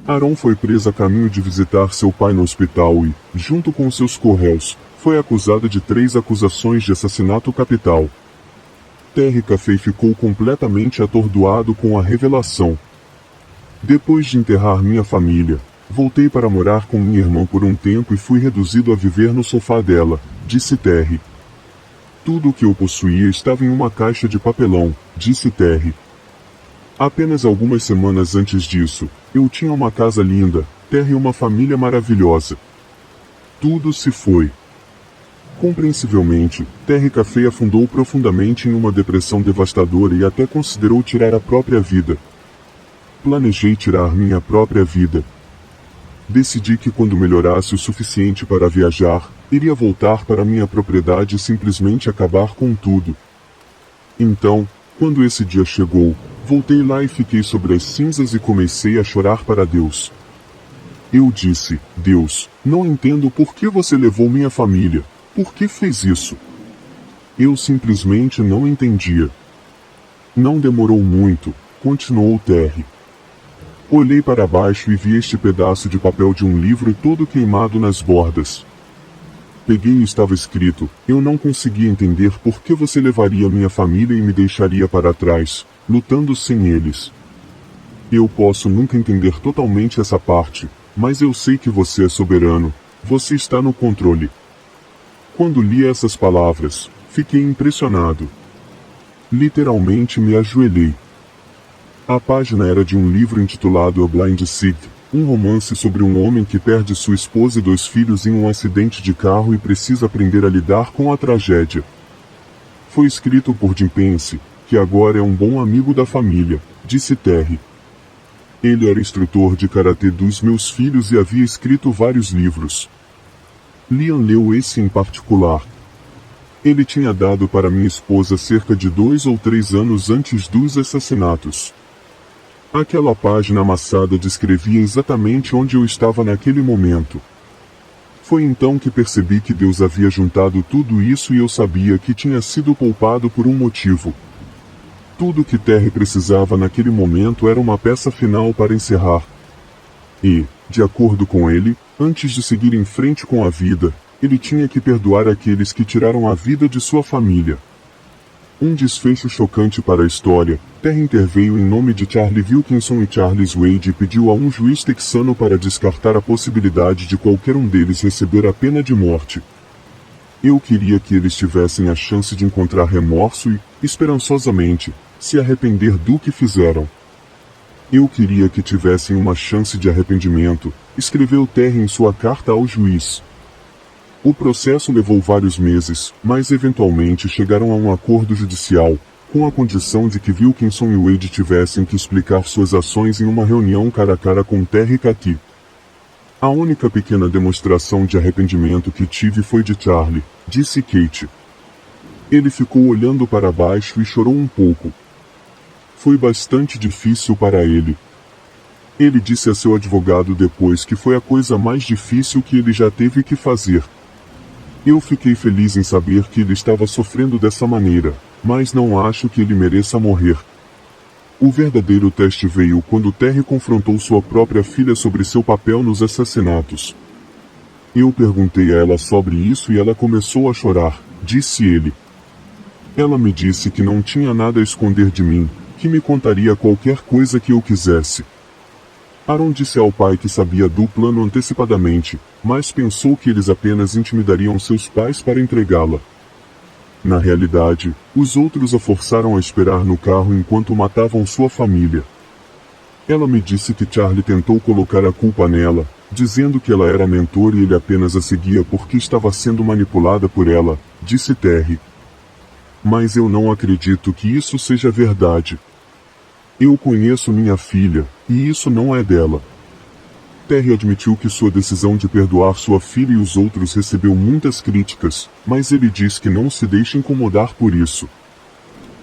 Aaron foi preso a caminho de visitar seu pai no hospital e, junto com seus co-réus, foi acusado de 3 acusações de assassinato capital. Terry Caffey ficou completamente atordoado com a revelação. Depois de enterrar minha família, voltei para morar com minha irmã por um tempo e fui reduzido a viver no sofá dela, disse Terry. Tudo o que eu possuía estava em uma caixa de papelão, disse Terry. Apenas algumas semanas antes disso, eu tinha uma casa linda, Terry e uma família maravilhosa. Tudo se foi. Compreensivelmente, Terry Caffey afundou profundamente em uma depressão devastadora e até considerou tirar a própria vida. Planejei tirar minha própria vida. Decidi que quando melhorasse o suficiente para viajar, iria voltar para minha propriedade e simplesmente acabar com tudo. Então, quando esse dia chegou, voltei lá e fiquei sobre as cinzas e comecei a chorar para Deus. Eu disse, Deus, não entendo por que você levou minha família. Por que fez isso? Eu simplesmente não entendia. Não demorou muito, continuou Terry. Olhei para baixo e vi este pedaço de papel de um livro todo queimado nas bordas. Peguei e estava escrito, eu não conseguia entender por que você levaria minha família e me deixaria para trás, lutando sem eles. Eu posso nunca entender totalmente essa parte, mas eu sei que você é soberano, você está no controle. Quando li essas palavras, fiquei impressionado. Literalmente me ajoelhei. A página era de um livro intitulado A Blind Side, um romance sobre um homem que perde sua esposa e 2 filhos em um acidente de carro e precisa aprender a lidar com a tragédia. Foi escrito por Jim Pence, que agora é um bom amigo da família, disse Terry. Ele era instrutor de karatê dos meus filhos e havia escrito vários livros. Liam leu esse em particular. Ele tinha dado para minha esposa cerca de 2 ou 3 anos antes dos assassinatos. Aquela página amassada descrevia exatamente onde eu estava naquele momento. Foi então que percebi que Deus havia juntado tudo isso e eu sabia que tinha sido poupado por um motivo. Tudo que Terry precisava naquele momento era uma peça final para encerrar. E, de acordo com ele, antes de seguir em frente com a vida, ele tinha que perdoar aqueles que tiraram a vida de sua família. Um desfecho chocante para a história, Terry interveio em nome de Charlie Wilkinson e Charles Wade e pediu a um juiz texano para descartar a possibilidade de qualquer um deles receber a pena de morte. Eu queria que eles tivessem a chance de encontrar remorso e, esperançosamente, se arrepender do que fizeram. Eu queria que tivessem uma chance de arrependimento, escreveu Terry em sua carta ao juiz. O processo levou vários meses, mas eventualmente chegaram a um acordo judicial, com a condição de que Wilkinson e Wade tivessem que explicar suas ações em uma reunião cara a cara com Terry Caffey. A única pequena demonstração de arrependimento que tive foi de Charlie, disse Kate. Ele ficou olhando para baixo e chorou um pouco. Foi bastante difícil para ele. Ele disse a seu advogado depois que foi a coisa mais difícil que ele já teve que fazer. Eu fiquei feliz em saber que ele estava sofrendo dessa maneira, mas não acho que ele mereça morrer. O verdadeiro teste veio quando Terry confrontou sua própria filha sobre seu papel nos assassinatos. Eu perguntei a ela sobre isso e ela começou a chorar, disse ele. Ela me disse que não tinha nada a esconder de mim, que me contaria qualquer coisa que eu quisesse. Aaron disse ao pai que sabia do plano antecipadamente, mas pensou que eles apenas intimidariam seus pais para entregá-la. Na realidade, os outros a forçaram a esperar no carro enquanto matavam sua família. Ela me disse que Charlie tentou colocar a culpa nela, dizendo que ela era mentor e ele apenas a seguia porque estava sendo manipulada por ela, disse Terry. Mas eu não acredito que isso seja verdade. Eu conheço minha filha, e isso não é dela. Terry admitiu que sua decisão de perdoar sua filha e os outros recebeu muitas críticas, mas ele diz que não se deixa incomodar por isso.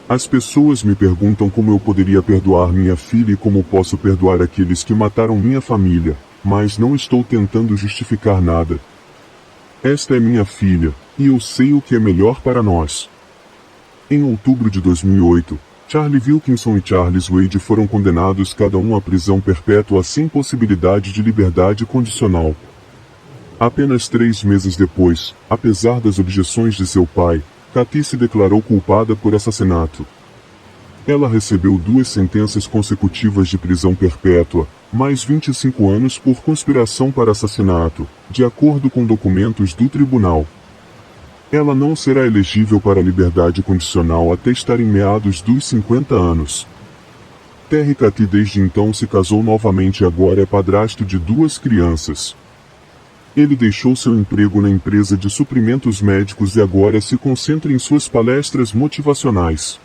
As pessoas me perguntam como eu poderia perdoar minha filha e como posso perdoar aqueles que mataram minha família, mas não estou tentando justificar nada. Esta é minha filha, e eu sei o que é melhor para nós. Em outubro de 2008, Charlie Wilkinson e Charles Wade foram condenados cada um à prisão perpétua sem possibilidade de liberdade condicional. Apenas 3 meses depois, apesar das objeções de seu pai, Kathy se declarou culpada por assassinato. Ela recebeu 2 sentenças consecutivas de prisão perpétua, mais 25 anos por conspiração para assassinato, de acordo com documentos do tribunal. Ela não será elegível para liberdade condicional até estar em meados dos 50 anos. Terry Kathy desde então se casou novamente e agora é padrasto de 2 crianças. Ele deixou seu emprego na empresa de suprimentos médicos e agora se concentra em suas palestras motivacionais.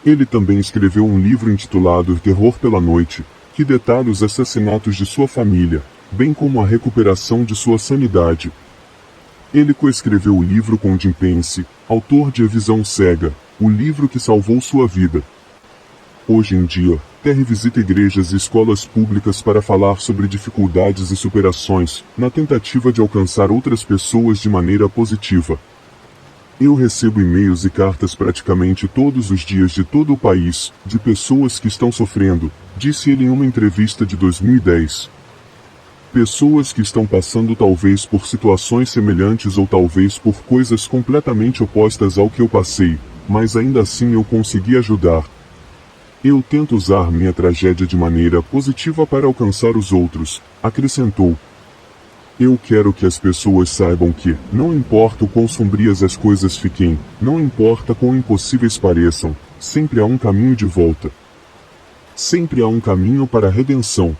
Ele também escreveu um livro intitulado Terror pela Noite, que detalha os assassinatos de sua família, bem como a recuperação de sua sanidade. Ele coescreveu o livro com Jim Pence, autor de A Visão Cega, o livro que salvou sua vida. Hoje em dia, Terry visita igrejas e escolas públicas para falar sobre dificuldades e superações, na tentativa de alcançar outras pessoas de maneira positiva. Eu recebo e-mails e cartas praticamente todos os dias de todo o país, de pessoas que estão sofrendo, disse ele em uma entrevista de 2010. Pessoas que estão passando talvez por situações semelhantes ou talvez por coisas completamente opostas ao que eu passei, mas ainda assim eu consegui ajudar. Eu tento usar minha tragédia de maneira positiva para alcançar os outros, acrescentou. Eu quero que as pessoas saibam que, não importa o quão sombrias as coisas fiquem, não importa quão impossíveis pareçam, sempre há um caminho de volta. Sempre há um caminho para a redenção.